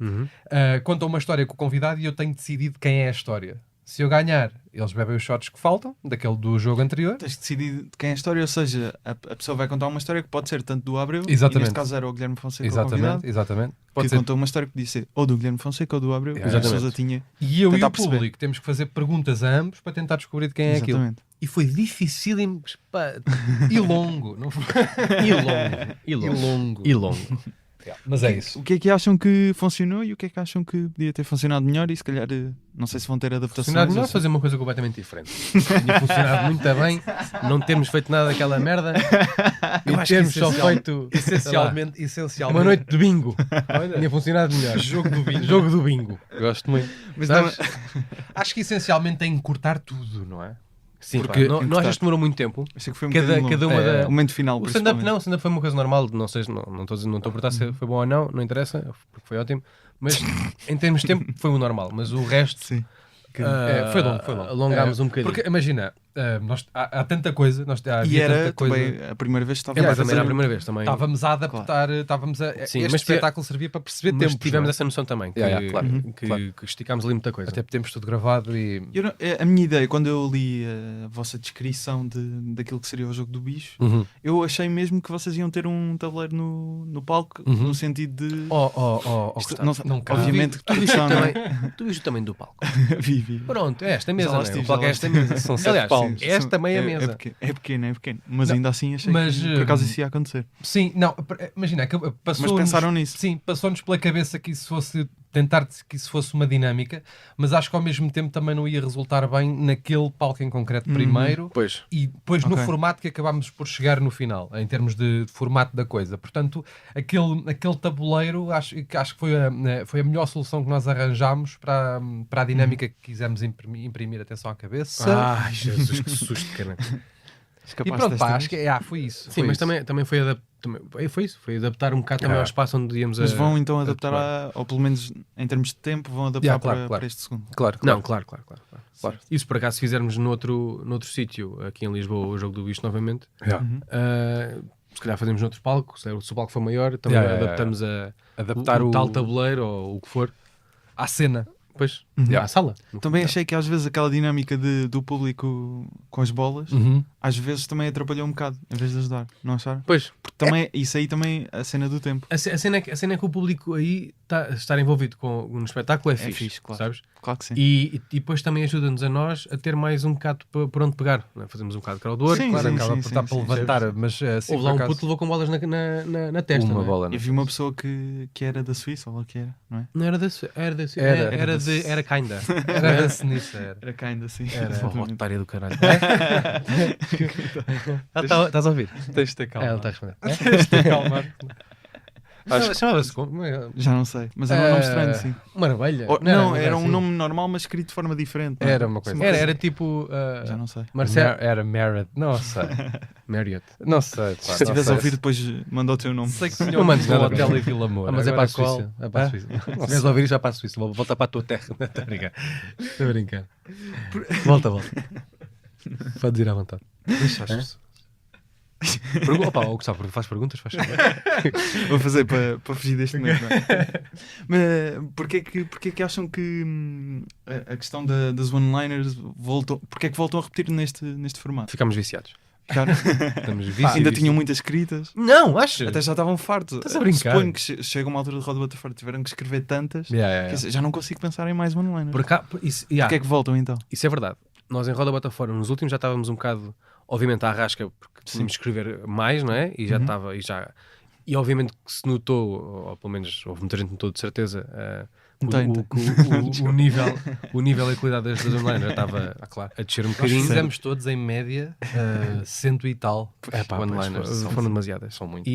contam uma história com o convidado e eu tenho decidido quem é a história. Se eu ganhar, eles bebem os shots que faltam, daquele do jogo anterior. Tens de decidir de quem é a história, ou seja, a pessoa vai contar uma história que pode ser tanto do Abreu, Exatamente. e neste caso era o Guilherme Fonseca o convidado, Exatamente. que contou uma história que podia ser ou do Guilherme Fonseca ou do Abreu, e a Exatamente. Sousa tinha... E eu e Tentar o perceber. público temos que fazer perguntas a ambos para tentar descobrir de quem é aquilo. Exatamente. E foi difícil E longo, não foi? E longo. longo. E longo. Mas é isso. O que é que acham que funcionou e o que é que acham que podia ter funcionado melhor e se calhar, não sei se vão ter adaptações. Funcionado melhor ou se- fazer uma coisa completamente diferente. Tinha funcionado muito bem, não termos feito nada daquela merda Eu e acho que termos só essencial- feito Essencialmente. uma noite de bingo. Tinha funcionado melhor. Jogo do bingo. Jogo do bingo. Gosto muito. Mas Sabes? Acho que essencialmente tem que cortar tudo, não é? Sim, Porque pá, não achas que demorou muito tempo? Achei que foi um Cada- bocadinho cada longo. uma da- O momento final, O stand-up principalmente. não, o stand-up foi uma coisa normal, não sei, não estou a perguntar se foi bom ou não interessa, porque foi ótimo, mas em termos de tempo foi o normal, mas o resto Sim. Foi longo. alongámos um bocadinho. Porque imagina, há tanta coisa, E havia era tanta coisa. também a primeira vez que estava É, a mas também era a fazer- primeira vez também. Estávamos a adaptar, Sim, este mas espetáculo servia para perceber Mas tempo. tivemos essa noção também, que, claro. que esticámos ali muita coisa. Até temos tudo gravado e. A minha ideia, quando eu li a vossa descrição daquilo que seria o jogo do bicho, eu achei mesmo que vocês iam ter um tabuleiro no palco, no sentido de. Isto- Gustavo. não, cabe. obviamente que Tu viste produção, não é? tu viste o tamanho do palco. Vivi. Pronto, é esta mesa, Já lá não é? estive, O palco já é lá esta estive. mesa. São Aliás, 7 palmos. esta meia mesa. É pequeno. Mas ainda assim achei mas, que por acaso isso ia acontecer. Sim, não, imagina, que Mas passou-nos. pensaram nisso. Sim, passou-nos pela cabeça que isso fosse. Tentar que isso fosse uma dinâmica, mas acho que ao mesmo tempo também não ia resultar bem naquele palco em concreto primeiro Pois. e depois no Ok. formato que acabámos por chegar no final, em termos de formato da coisa. Portanto, aquele tabuleiro acho que foi a melhor solução que nós arranjámos para a dinâmica que quisemos imprimir. Atenção à cabeça. Ai, Jesus, que susto, cara. E Escapaste pronto, desta pá, vez. acho que foi isso. Sim, foi mas isso. também foi foi isso. Foi adaptar um bocado também ao espaço onde íamos Mas vão então adaptar, atuar. ou pelo menos em termos de tempo, vão adaptar claro. para este segundo. Claro, Não, claro. Isso por acaso, se fizermos noutro sítio, aqui em Lisboa, o Jogo do Bicho novamente, se calhar fazemos noutro palco, se o palco for maior, também adaptamos a Adaptar o tal tabuleiro ou o que for. à cena. Pois, Uhum. à sala. Também achei que às vezes aquela dinâmica do público com as bolas, às vezes também atrapalhou um bocado, em vez de ajudar, não acharam? Pois, Porque também, isso aí também, a cena do tempo. a cena é que o público aí estar envolvido no espetáculo é fixe, fixe, claro. sabes? Claro que sim. E depois também ajuda-nos a nós a ter mais um bocado por onde pegar. Não é? Fazemos um bocado de crowdwork. Sim, Claro, sim, acaba sim, por estar sim, para sim, levantar, mas assim, Houve lá por um acaso, puto que levou com bolas na testa. uma não é? bola. E vi uma pessoa que era da Suíça, ou lá que era, não é? Não era da era kinda. Era da Sinistro, era. Era cá ainda assim. Era otária do caralho. Estás a ouvir? Tens de ter Ela calma. está a responder. Tens de ter calma. Chamava-se como? Já não sei, mas era um nome estranho, sim. Maravilha. Não, era um nome normal, mas escrito de forma diferente. não é? Era uma coisa. Era tipo. Já não sei. Marcelo. Era Merit. Não sei. Marriott. Não sei. Pá, Se estiveres a ouvir, depois manda o teu nome. Sei que tinha Não mandes um nada hotel em Vila Moura. Mas é para a Agora qual? Suíça. É para a Suíça. Se estiveres a ouvir, já para a Suíça. Volta para a tua terra. Estou a brincar. Estou a brincar. Volta. Podes ir à vontade. Deixa as pessoas. Opa, o Gustavo faz perguntas, faz favor. Vou fazer para fugir deste momento. Não é? Mas porquê que acham que a questão das one-liners voltou? Porquê que voltam a repetir neste formato? Ficámos viciados. Cara, Estamos viciados. ainda tinham muitas escritas. Não, acho. Até já estavam fartos. Estás a brincar? Suponho que chega uma altura de Roda Bota Fora, tiveram que escrever tantas. Que já não consigo pensar em mais one-liners. Por cá, isso, Porquê é que voltam então? isso é verdade. Nós em Roda Bota Fora, nos últimos já estávamos um bocado, obviamente, à rasca, porque tínhamos que escrever mais, não é? E já estava, e obviamente que se notou, ou pelo menos houve muita gente que notou de certeza, o nível e a qualidade das online já estava a descer um Nós bocadinho. fizemos todos em média 100 e tal. One-liners, foram demasiadas. São muito.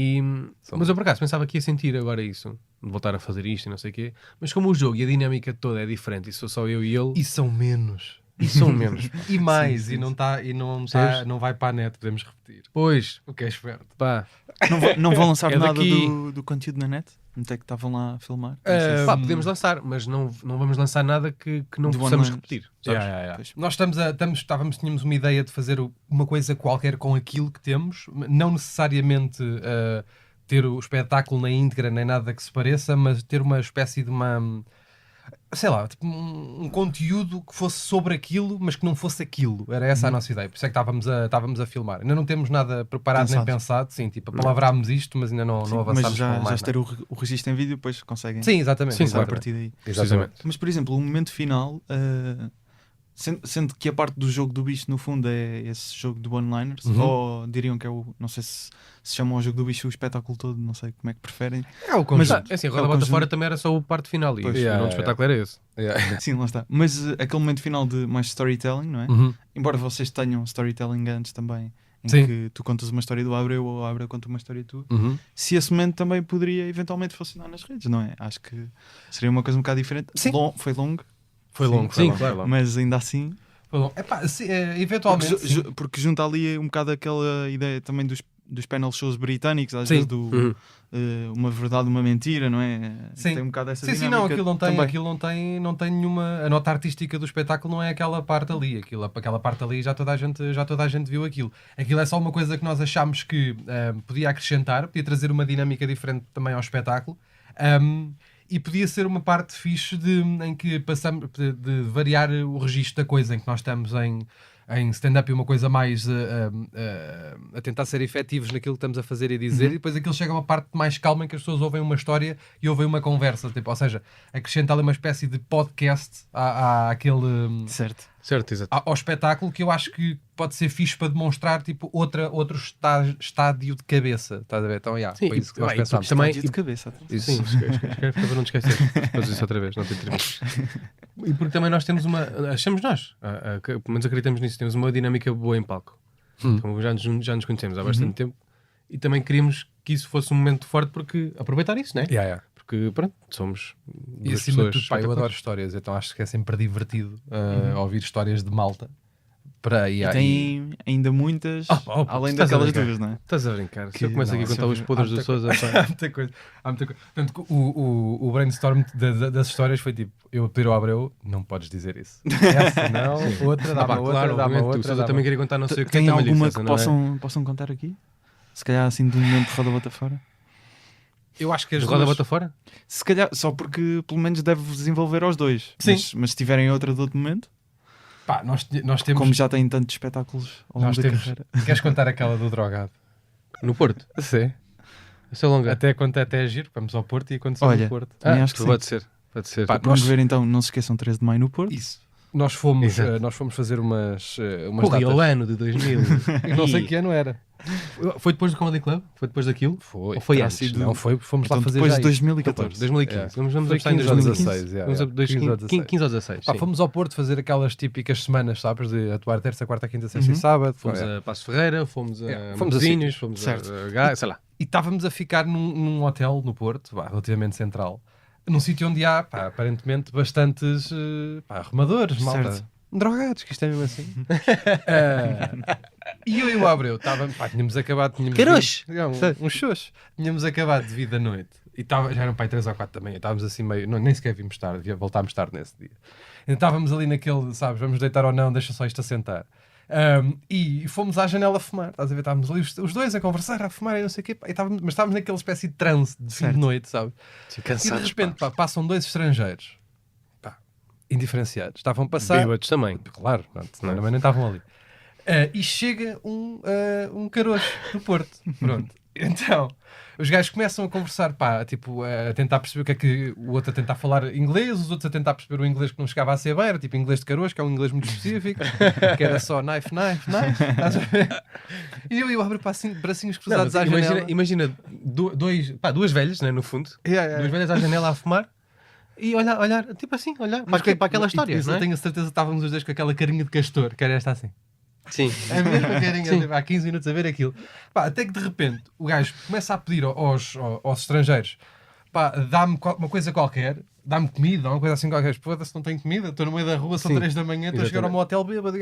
Mas eu por acaso pensava que ia sentir agora isso, de voltar a fazer isto e não sei o quê, mas como o jogo e a dinâmica toda é diferente, e sou só eu e ele, E são menos. e são menos. E mais. Sim, E não Sabes? não vai para a net, podemos repetir. Pois, O que é esperto. pá, Não vão lançar É nada daqui. do conteúdo na net? Até que estavam lá a filmar? pá, podemos lançar, mas não vamos lançar nada que não De possamos one-liners. repetir. Sabes? Pois. Nós tínhamos uma ideia de fazer uma coisa qualquer com aquilo que temos, não necessariamente ter o espetáculo na íntegra nem nada que se pareça, mas ter uma espécie de sei lá, tipo um conteúdo que fosse sobre aquilo, mas que não fosse aquilo. Era essa a nossa ideia. Por isso é que estávamos a filmar. Ainda não temos nada preparado nem pensado. Sim, tipo, apalavrámos isto, mas ainda não avançámos Mas já com mais ter o registro em vídeo, depois conseguem Sim, exatamente. Sim, começar a claro. partir daí. Exatamente. Mas, por exemplo, o momento final, sendo que a parte do jogo do bicho, no fundo, é esse jogo de one-liners, ou diriam que é não sei se chamam o jogo do bicho o espetáculo todo, não sei como é que preferem. É o conjunto. É assim, a Roda É o Bota conjunto. Fora também era só o parte final e Pois. o nome do espetáculo era esse. Sim, lá está. Mas aquele momento final de mais storytelling, não é? Embora vocês tenham storytelling antes também, em Sim. que tu contas uma história do Abreu ou o Abreu conta uma história tua, se esse momento também poderia eventualmente funcionar nas redes, não é? Acho que seria uma coisa um bocado diferente. Sim. Foi longo, Foi longo. Sim, foi claro. longo. mas ainda assim. Foi longo. Epá, eventualmente. sim. Porque junta ali um bocado aquela ideia também dos panel shows britânicos, às Sim. vezes uma verdade, uma mentira, não é? Sim. Tem um bocado essa Sim, dinâmica. não, também. aquilo não tem nenhuma. A nota artística do espetáculo não é aquela parte ali. Aquela parte ali já toda a gente viu aquilo. Aquilo é só uma coisa que nós achámos que podia acrescentar, podia trazer uma dinâmica diferente também ao espetáculo. E podia ser uma parte fixe em que passamos de variar o registro da coisa, em que nós estamos em stand-up e uma coisa mais a tentar ser efetivos naquilo que estamos a fazer e dizer, e depois aquilo chega a uma parte mais calma em que as pessoas ouvem uma história e ouvem uma conversa, tipo, ou seja, acrescenta ali uma espécie de podcast àquele Certo. Exato. ao espetáculo, que eu acho que pode ser fixe para demonstrar tipo, outro estádio de cabeça, estás a ver? Então, Sim, foi isso que nós e pensámos. também- Estádio de cabeça. Isso. Sim, escreve para não te esquecer. Faz isso outra vez, não tem tempo. E porque também nós temos achamos nós, pelo menos acreditamos nisso, temos uma dinâmica boa em palco. Então, já nos conhecemos há bastante tempo e também queríamos que isso fosse um momento forte, porque aproveitar isso, não é? Porque pronto, somos E duas acima de pessoas tudo, pá, eu adoro espetaculares. histórias, então acho que é sempre divertido ouvir histórias de malta. E tem ainda muitas, além estás a daquelas brincar. duas, não é? Estás a brincar? Se Que- eu começo aqui a não, contar os podres do Sousa, Há muita coisa. Portanto, o brainstorm das histórias foi tipo: eu pedir ao Abreu, não podes dizer isso. Essa não, outra, dá-me outra, claro, dá-me obviamente, o outra. Sousa dá-me também queria contar não sei o que. Tem também lhe alguma disse que essa, não é? possam contar aqui? Se calhar assim de um momento de roda bota fora? Eu acho que as Roda duas... bota fora? Se calhar, só porque pelo menos deve desenvolver aos dois. Sim. Mas se tiverem outra de outro momento, Pá, nós temos... como já têm tantos espetáculos ao longo Nós da temos... carreira. Queres contar aquela do drogado? No Porto? Sim. Essa é longa. Até quando é giro, vamos ao Porto e aconteceu Olha, no Porto. também acho que sim. Pode ser. Pode ser. Pá, Para promover então, não se esqueçam, 13 de maio no Porto. Isso. Nós fomos Exato. fazer umas Corria o datas. ano de 2000. Eu não sei que ano era. Foi depois do Comedy Club? Foi depois daquilo? Foi. Ou foi terá antes? sido- Não, fomos Então, lá fazer depois já de isso. 2014. 2015. É. Vamos Foi estar em 15 ou 2015. 16, Vamos a 15 ou 16. 15 ou 16. Pá, sim. fomos ao Porto fazer aquelas típicas semanas, sabes? De atuar terça, quarta, quinta, sexta e sábado. Fomos a Passo Ferreira, fomos É, a fomos a Matosinhos, sítios. fomos Certo. a Gá, sei lá. E estávamos a ficar num hotel no Porto, relativamente central, num sítio onde há, pá, aparentemente, bastantes arrumadores, malta. Certo. Drogados, que isto é mesmo assim. E eu e o Abreu tínhamos acabado. Caroxo! Um xoxo. Tínhamos acabado de vir da noite. E já eram 3 ou 4 da manhã. Estávamos assim meio. Nem sequer vimos tarde, voltámos tarde nesse dia. Então estávamos ali naquele, sabes, vamos deitar ou não, deixa só isto assentar. E fomos à janela fumar. Estás a ver? Estávamos ali os dois a conversar, a fumar e não sei o quê. Pá, mas estávamos naquela espécie de transe de fim de noite, sabe? E de repente passam 2 estrangeiros. Indiferenciados. Estavam a passar. Bêbados também. Claro, senão também nem estavam ali. E chega um caroxo do Porto. Pronto. Então, os gajos começam a conversar, pá, tipo, a tentar perceber o que é que o outro a tentar falar inglês, os outros a tentar perceber o inglês que não chegava a ser bem, era tipo inglês de caroxo, que é um inglês muito específico, que era só knife. Estás a ver? E eu abro bracinhos cruzados à janela. Imagina duas velhas, né, no fundo. Duas velhas à janela a fumar. E olhar, tipo assim, olhar para aquela história, Isso não é? eu tenho a certeza que estávamos os dois com aquela carinha de castor, que era esta assim. Sim. É mesmo a carinha, há 15 minutos a ver aquilo. Pá, até que de repente o gajo começa a pedir aos estrangeiros, pá, dá-me uma coisa qualquer, dá-me comida, uma coisa assim qualquer. Foda-se, não tenho comida, estou no meio da rua, são 3 da manhã, estou a chegar ao meu hotel bêbado.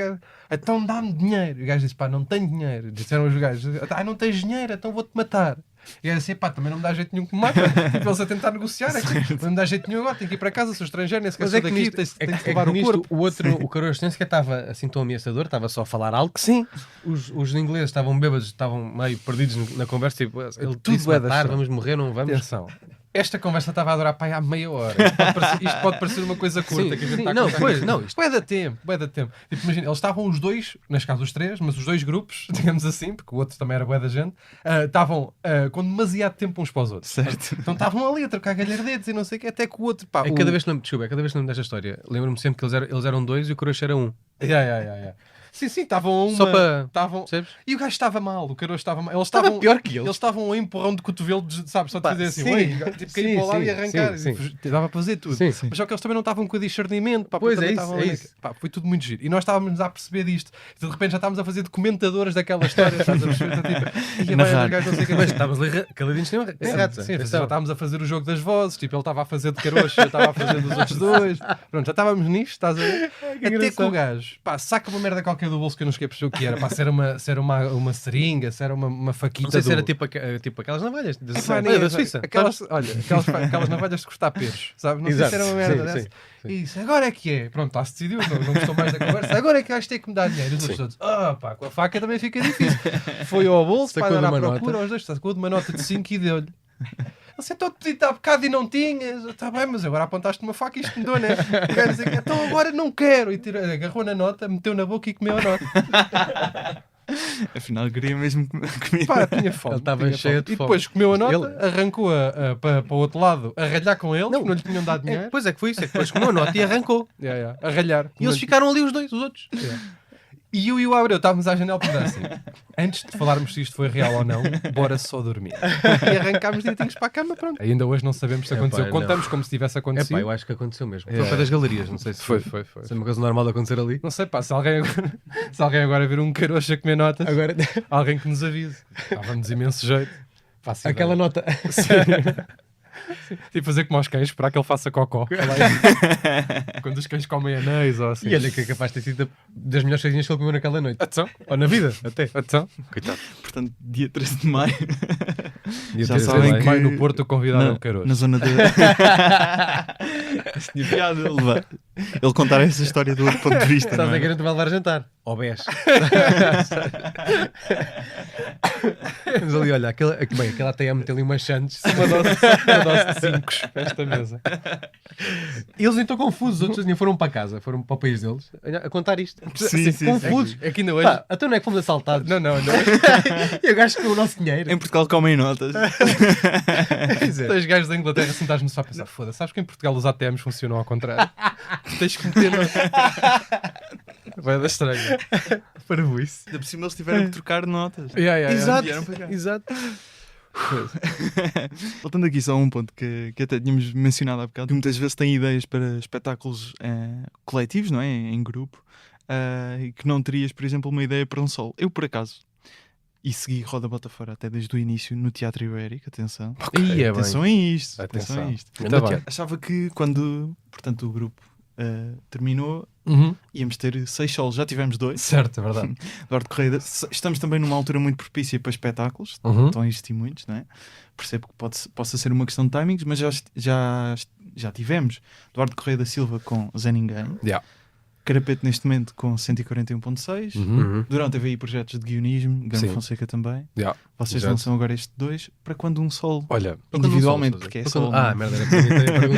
Então dá-me dinheiro. E o gajo disse, pá, não tenho dinheiro. Disseram os gajos, não tens dinheiro, então vou-te matar. E era assim, pá, também não me dá jeito nenhum que me mate. Tipo, eles a tentar negociar aqui. Não me dá jeito nenhum agora, tenho que ir para casa, sou estrangeiro, nem sequer sou daqui, tenho que levar o corpo. O outro, o caroxo, nem sequer estava assim tão ameaçador, estava só a falar alto. Sim. Os ingleses estavam bêbados, estavam meio perdidos na conversa. Tipo, ele Tudo disse é matar, da vamos morrer, não vamos. Atenção. Esta conversa estava a durar para aí há meia hora. Isto pode parecer uma coisa curta. Sim, que a gente sim. está a Não, contar. pois, não, Isto é da tempo, bué da tempo. Tipo, imagina, eles estavam os dois, neste caso os 3, mas os 2 grupos, digamos assim, porque o outro também era bué da gente, estavam com demasiado tempo uns para os outros. Certo. Então estavam ali a trocar galhardetes e não sei o que, até que o outro, pá... Cada vez que lembro desta história, lembro-me sempre que eles eram 2 e o caroxo era 1. Sim, estavam a uma... Só para... Estavam... Percebes? E o gajo estava mal, o caroço estava mal. Eles Estava estavam pior que eles. Eles estavam a empurrão de cotovelo, sabes? Só de Pá, fazer assim, sim. oi, tipo, cair para o lado e arrancar. Sim. Dava para fazer tudo. Sim. Mas só que eles também não estavam com discernimento. Pá, Pois, também é isso, estavam é ali isso. pá, foi tudo muito giro. E nós estávamos a perceber disto. E de repente já estávamos a fazer documentadores daquela história. Estás a perceber? Então, tipo, Narrar. não sei o que. Mas estávamos ali, caladinhos tinham rato. Sim, já estávamos a fazer o jogo das vozes. Tipo, ele estava a fazer de caroxo, eu estava a fazer dos outros dois. Pronto, já estávamos nisto, estás a ver? Até que o gajo, pá, saca uma merda qualquer do bolso que eu não esqueci perceber o que era. Pá, se era uma seringa, se era uma faquita. Não sei se era tipo aquelas navalhas da Suíça. Aquelas navalhas de cortar peixes, sabe? Não sei se era uma merda dessa. Sim. E isso, agora é que é. Pronto, lá se decidiu, não gostou mais da conversa. Agora é que vais ter que me dar dinheiro. Os outros todos, pá, com a faca também fica difícil. Foi ao bolso, Sacou para dar à de uma procura, nota. aos dois, sacou de uma nota de 5 e deu-lhe. Você estou a pedir há bocado e não tinhas. Está bem, mas agora apontaste uma faca e isto me deu, né? Quer dizer, então agora não quero. E agarrou na nota, meteu na boca e comeu a nota. Afinal, queria mesmo comida. Pá, tinha fome. Ele estava tinha cheio fome. de E fome. depois comeu a nota, Ele- arrancou para o outro lado a ralhar com eles, Não. que não lhe tinham dado dinheiro. Pois é que foi isso, é que depois comeu a nota e arrancou. A ralhar. E eles ficaram ali os outros. E eu e o Abreu estávamos à janela para assim. Antes de falarmos se isto foi real ou não, bora só dormir. E arrancámos direitinhos para a cama, pronto. Ainda hoje não sabemos se aconteceu. Epá, Contamos como se tivesse É acontecido. pá, eu acho que aconteceu mesmo. Foi para das galerias, não sei se Foi. se é uma coisa normal de acontecer ali. Não sei, pá, se alguém agora vir um caroxo a comer notas, Agora, alguém que nos avise. Dava-nos imenso jeito. Faço aquela ideia. nota. Tipo fazer como aos cães, esperar que ele faça cocó. Quando os cães comem anéis ou assim. E olha que é capaz de ter sido das melhores coisinhas que ele comeu naquela noite. Então, Ou na vida, até. então. Coitado. Portanto, dia 13 de maio. Já ter sabem sido que Vai no Porto convidar o caroxo. na zona de... Tinha piada, levar. Ele contar essa história do outro ponto de vista. Estás Não a é? querer te vai levar a jantar? Ou bés. Mas ali, olha, aquela ATM tem ali umas chantes, uma dose de 5 para esta mesa. E eles nem estão confusos, os outros nem foram para casa, foram para o país deles a contar isto. Sim, sim, confusos. É que ainda hoje... Pá, até não é que fomos assaltados. Não. E o gajo com o nosso dinheiro. Em Portugal comem notas. Dois gajos da Inglaterra sentados-me só a pensar, foda-se, sabes que em Portugal os ATMs funcionam ao contrário? Tens que meter no... Vai dar estranho. Para isso. Ainda por cima eles tiveram que trocar notas. Exato. Vieram para cá. Exato. Voltando aqui só a um ponto que até tínhamos mencionado há bocado, que muitas vezes têm ideias para espetáculos coletivos, não é? Em grupo, e que não terias, por exemplo, uma ideia para um solo. Eu, por acaso, e segui Roda Bota Fora até desde o início no Teatro Ibérico, atenção. Atenção a isto. Atenção a isto. Muito bem. Achava que quando, portanto, o grupo terminou, íamos ter 6 solos, já tivemos 2. Certo, é verdade. Eduardo Correia, estamos também numa altura muito propícia para espetáculos, estão a existir muitos, não é? Percebo que possa ser uma questão de timings, mas já tivemos Eduardo Correia da Silva com Zé Ninguém, Carapete neste momento com 141.6, Durão teve aí projetos de guionismo, Gama Fonseca também. Vocês lançam agora este 2 para quando um solo? Olha, individualmente, porque é solo. Merda, era para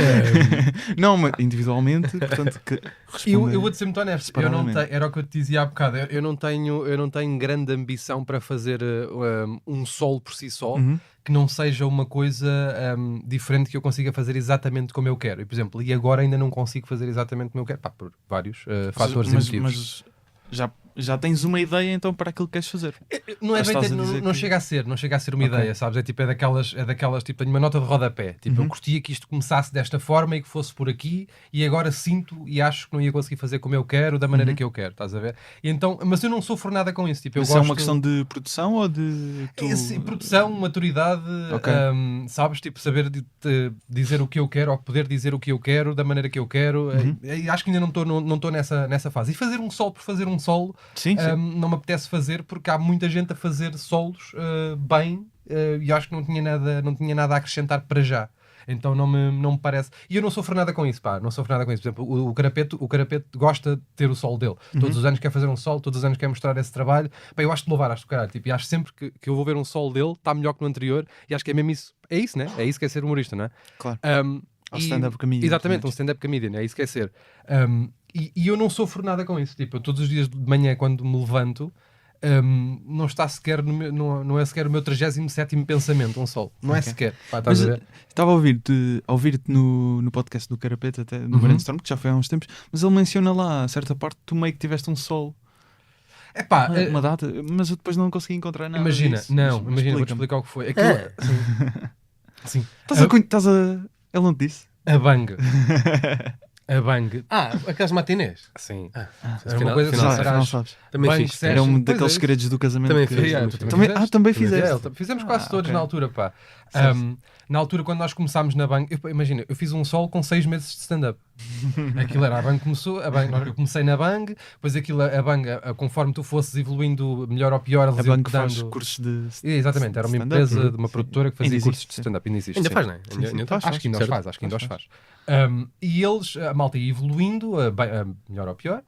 não, mas individualmente, portanto, que Eu vou-te ser muito honesto, era o que eu te dizia há bocado, eu não tenho grande ambição para fazer um solo por si só, que não seja uma coisa diferente que eu consiga fazer exatamente como eu quero. E, por exemplo, agora ainda não consigo fazer exatamente como eu quero, por vários fatores emotivos. Mas já tens uma ideia então para aquilo que queres fazer. Não é bem, não chega a ser uma ideia, sabes? É daquelas tipo, tenho uma nota de rodapé. Tipo, eu gostaria que isto começasse desta forma e que fosse por aqui, e agora sinto e acho que não ia conseguir fazer como eu quero, da maneira que eu quero, estás a ver? E então, mas eu não sofro nada com isso. Tipo, eu gosto... é uma questão de produção ou de... Produção, maturidade, sabes? Tipo, saber dizer o que eu quero, ou poder dizer o que eu quero, da maneira que eu quero. Acho que ainda não estou nessa fase. E fazer um solo por fazer um solo, não me apetece fazer, porque há muita gente a fazer solos bem, e acho que não tinha nada a acrescentar para já. Então não me parece. E eu não sofro nada com isso, Não sofro nada com isso. Por exemplo, o Carapete gosta de ter o solo dele. Todos os anos quer fazer um solo, todos os anos quer mostrar esse trabalho. Eu acho de louvar, acho de caralho. Tipo, e acho sempre que eu vou ver um solo dele, está melhor que no anterior, e acho que é mesmo isso. É isso, né? É isso que é ser humorista, não é? Claro. Stand-up comedian. Exatamente, um stand-up comedian. É isso que é ser. E eu não sofro nada com isso. Tipo, eu, todos os dias de manhã, quando me levanto, não está sequer não é sequer o meu 37º pensamento, um solo. Não é sequer. Mas estava a ouvir-te no podcast do Carapete, até no Brainstorm, que já foi há uns tempos, mas ele menciona lá, a certa parte, tu meio que tiveste um solo. Uma data, mas eu depois não consegui encontrar nada. Imagina, disso. Vou-te explicar o que foi. Sim. Ele não te disse? A Bang. Aquelas matinés. Sim. Era uma coisa não sabes. Também fiz. Era um daqueles segredos do casamento. Também fiz. Fizemos quase todos na altura, pá. Na altura, quando nós começámos na Bang, imagina, eu fiz um solo com 6 meses de stand-up. Aquilo era, a Bang começou, eu comecei na Bang, depois aquilo, a Bang, conforme tu fosses evoluindo melhor ou pior, a Bang faz cursos de exatamente, era uma empresa de uma produtora que fazia cursos de stand-up. Ainda existe. Ainda faz, não é? Acho que ainda os faz. E eles, a malta ia evoluindo, melhor ou pior,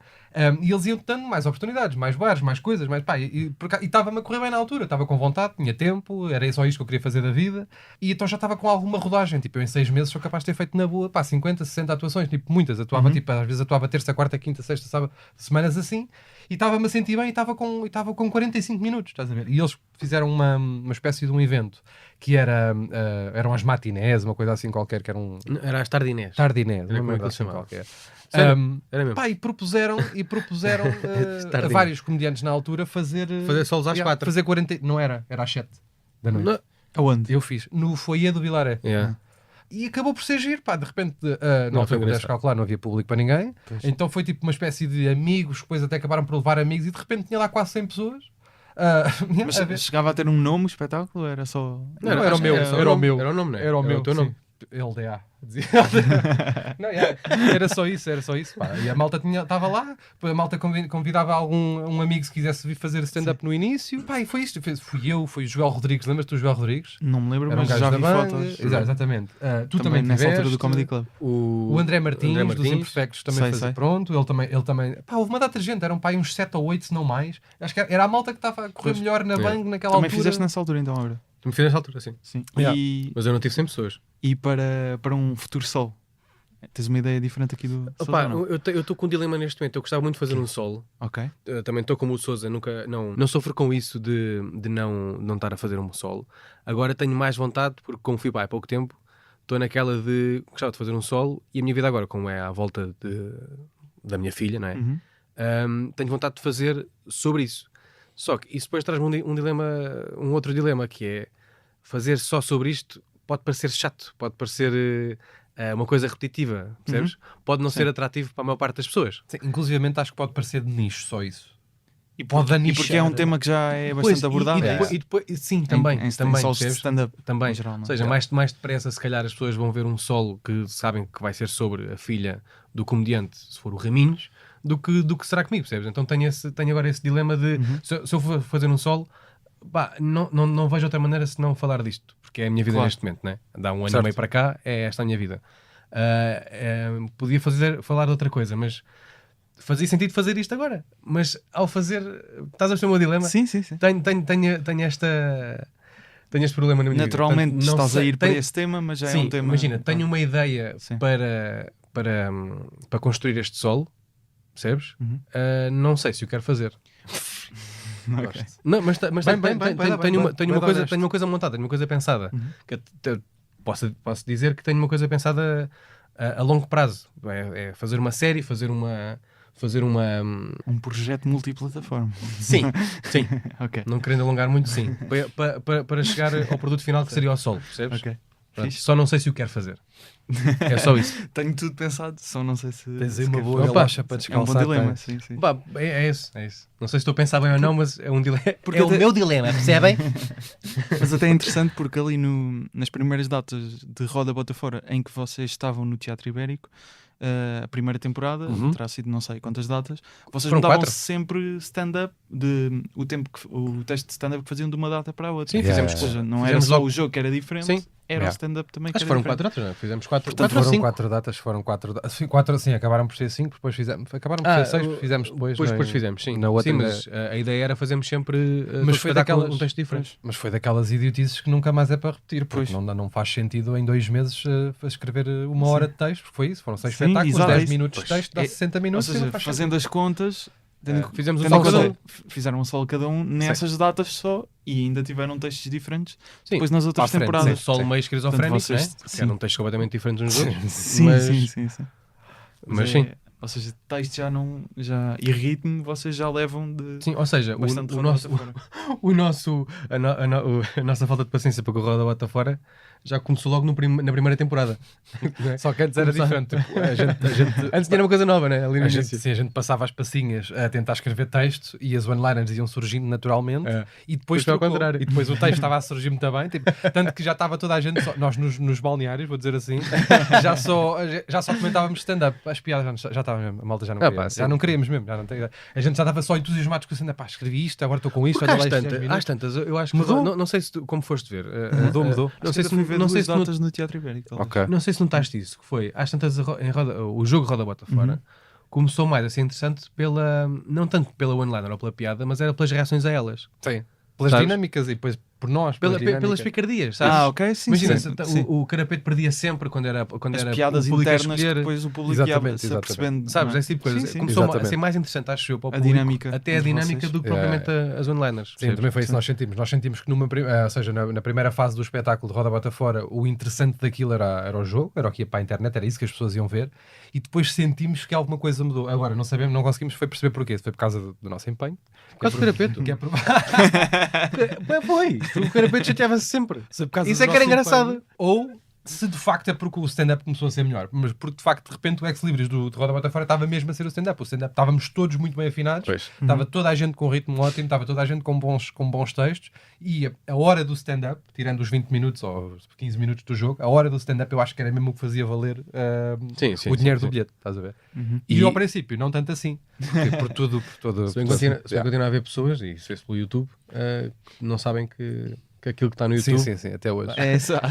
e eles iam dando mais oportunidades, mais bares, mais coisas, e estava-me a correr bem na altura, estava com vontade, tinha tempo, era só isto que eu queria fazer da vida, e então já estava com alguma rodagem. Tipo, eu em 6 meses sou capaz de ter feito na boa 50, 60 atuações, tipo, muitas. Atuava, tipo, às vezes atuava terça, quarta, quinta, sexta, sábado, semanas assim, e estava-me a sentir bem, e estava com 45 minutos, estás a ver? E eles fizeram uma espécie de um evento que eram as matinés, uma coisa assim qualquer, que era um... Era as tardinés. Uma coisa assim qualquer. Era mesmo. E propuseram a vários comediantes na altura fazer solos às 4. Fazer 40... Não era às 7 da noite. Aonde? Eu fiz no foyer do Vilaré. E acabou por ser giro, de repente não pudeste calcular, não havia público para ninguém. Pois. Então foi tipo uma espécie de amigos, depois até acabaram por levar amigos, e de repente tinha lá quase 100 pessoas. Mas chegava a ter um nome o espetáculo? Era só... Era o meu. Era o nome, não é? Era o meu, teu nome. LDA. Não, era só isso. Pá. E a malta estava lá, a malta convidava um amigo se quisesse vir fazer stand-up no início. Pá, e foi isto. Fui eu, foi o Joel Rodrigues. Lembras-te do Joel Rodrigues? Não me lembro, Era mas gajo já da vi banda. fotos. Exatamente. Tu também nessa altura tiveste. do Comedy Club. O André Martins, dos Imperfectos, também fazia. Pronto, ele também. Pá, houve uma data de gente, eram pá, uns 7 ou 8, se não mais. Acho que era a malta que estava a correr melhor na Bang naquela também altura. fizeste nessa altura, então, agora. Tu me fizeste nessa altura, sim. Sim. Yeah. Mas eu não tive 100 pessoas. E para um futuro solo? Tens uma ideia diferente aqui do Opa, Sousa? eu estou com um dilema neste momento. Eu gostava muito de fazer um solo. Ok. Também estou como o Sousa, não sofro com isso de não estar a fazer um solo. Agora tenho mais vontade, porque como fui pai há pouco tempo, estou naquela de gostava de fazer um solo, e a minha vida agora, como é à volta da minha filha, não é? Tenho vontade de fazer sobre isso. Só que isso depois traz-me um outro dilema, que é fazer só sobre isto pode parecer chato, pode parecer uma coisa repetitiva, percebes? Pode não ser atrativo para a maior parte das pessoas. Sim, inclusivamente acho que pode parecer de nicho só isso. E porque é um tema que já é bastante abordado. E depois, sim, também. Também, solos de stand-up também. em geral, não? Ou seja, mais depressa, se calhar, as pessoas vão ver um solo que sabem que vai ser sobre a filha do comediante, se for o Raminhos, do que será comigo, percebes? Então tenho agora esse dilema de se eu for fazer um solo, pá, não vejo outra maneira se não falar disto, porque é a minha vida neste momento, né? Dá um ano e meio para cá, é esta a minha vida. Podia falar de outra coisa, mas fazia sentido fazer isto agora. Mas ao fazer, estás a perceber o meu dilema? Sim. Tenho este problema na minha Naturalmente vida. estás a ir para esse tema, mas já é um tema. Imagina, tenho uma ideia para construir este solo, percebes? Não sei se o quero fazer. Okay. Não, mas tenho uma coisa montada, tenho uma coisa pensada. Que posso dizer que tenho uma coisa pensada a longo prazo. É fazer uma série, fazer uma um projeto multiplataforma. Sim. Okay. Não querendo alongar muito, sim. Para chegar ao produto final, que seria o solo, percebes? Ok. Só não sei se o quero fazer. É só isso. Tenho tudo pensado, só não sei se... Tens aí uma boa relaxa para descansar. É um bom dilema, sim. Bah, é isso. Não sei se estou a pensar bem ou não, mas é um dilema. É o meu dilema, percebem? Mas até é interessante porque ali nas primeiras datas de Roda Bota Fora, em que vocês estavam no Teatro Ibérico, a primeira temporada, terá sido não sei quantas datas, vocês mudavam sempre stand-up, o teste de stand-up que faziam de uma data para a outra. Sim, fizemos. Ou seja, não era só o jogo que era diferente, sim. Era o stand-up também que Acho que era foram 4 datas, não é? Fizemos 4. Portanto, foram 4 datas, foram 4 datas. 4 assim, acabaram por ser 5, depois fizemos. Acabaram por ser 6, fizemos depois. Depois fizemos, sim. Na outra, sim, mas a ideia era fazermos sempre mas foi daquelas, um texto diferente. Mas foi daquelas idiotices que nunca mais é para repetir, porque não faz sentido em 2 meses escrever uma hora de texto, porque foi isso, foram 6 espetáculos, 10 minutos de texto, dá 60 minutos. Ou seja, fazendo as contas, fizemos um solo cada um. Fizeram um solo cada um nessas datas só, e ainda tiveram textos diferentes depois nas Para outras frente, temporadas. Solo meio esquizofrénicos, né? Sim. Eram textos completamente diferentes uns dos outros. Sim. Mas sim. Ou seja, texto e ritmo vocês já levam de... Sim, ou seja, a nossa falta de paciência para que o Roda Bota Fora já começou logo na primeira temporada. Só que antes era diferente. Antes tinha uma coisa nova, né? Ali no início. A gente passava as passinhas a tentar escrever texto e as one-liners iam surgindo naturalmente e depois ao contrário. E depois o texto estava a surgir muito bem, tanto que já estava toda a gente, nós nos balneários, vou dizer assim, já só comentávamos stand-up. As piadas já estavam mesmo, a malta já não queria. Já não queríamos mesmo. A gente já estava só entusiasmados com o stand-up. Escrevi isto, agora estou com isto. Às tantas, eu acho que mudou. Não sei se como foste ver. Mudou. Não sei se datas no Teatro Ibérico. Okay. Não sei se notaste isso, que foi às tantas o jogo Roda Bota Fora começou mais a ser interessante não tanto pela one-liner ou pela piada, mas era pelas reações a elas. Sim. Pelas dinâmicas e depois por nós. Pelas picardias, sabes? Ok, sim. Imagina, sim. O Carapeto perdia sempre quando era piadas o público a internas escolher. que depois o público ia se apercebendo. Sabes, esse tipo de coisa. Sim. Começou a ser mais interessante, acho eu, para o público, dinâmica até a dinâmica do que propriamente as one-liners. Sim, também foi isso que nós sentimos. Nós sentimos que ou seja, na primeira fase do espetáculo de Roda Bota Fora, o interessante daquilo era o jogo, era o que ia para a internet, era isso que as pessoas iam ver, e depois sentimos que alguma coisa mudou. Agora, não sabemos, não conseguimos perceber porquê. Foi por causa do nosso empenho. Por causa do Carapeto. Foi. O Carapeto chateava-se sempre. Isso é que era engraçado. Ou se de facto é porque o stand-up começou a ser melhor, mas porque de facto de repente o Ex-Libris de Roda Bota Fora estava mesmo a ser o stand-up. O stand-up estávamos todos muito bem afinados, estava toda a gente com um ritmo ótimo, estava toda a gente com bons textos, e a hora do stand-up, tirando os 20 minutos ou 15 minutos do jogo, a hora do stand-up eu acho que era mesmo o que fazia valer o dinheiro do bilhete, estás a ver? E ao princípio, não tanto assim. Por tudo. Se bem continua a haver pessoas, e isso vê-se pelo YouTube, que não sabem que aquilo que está no YouTube. Sim, até hoje.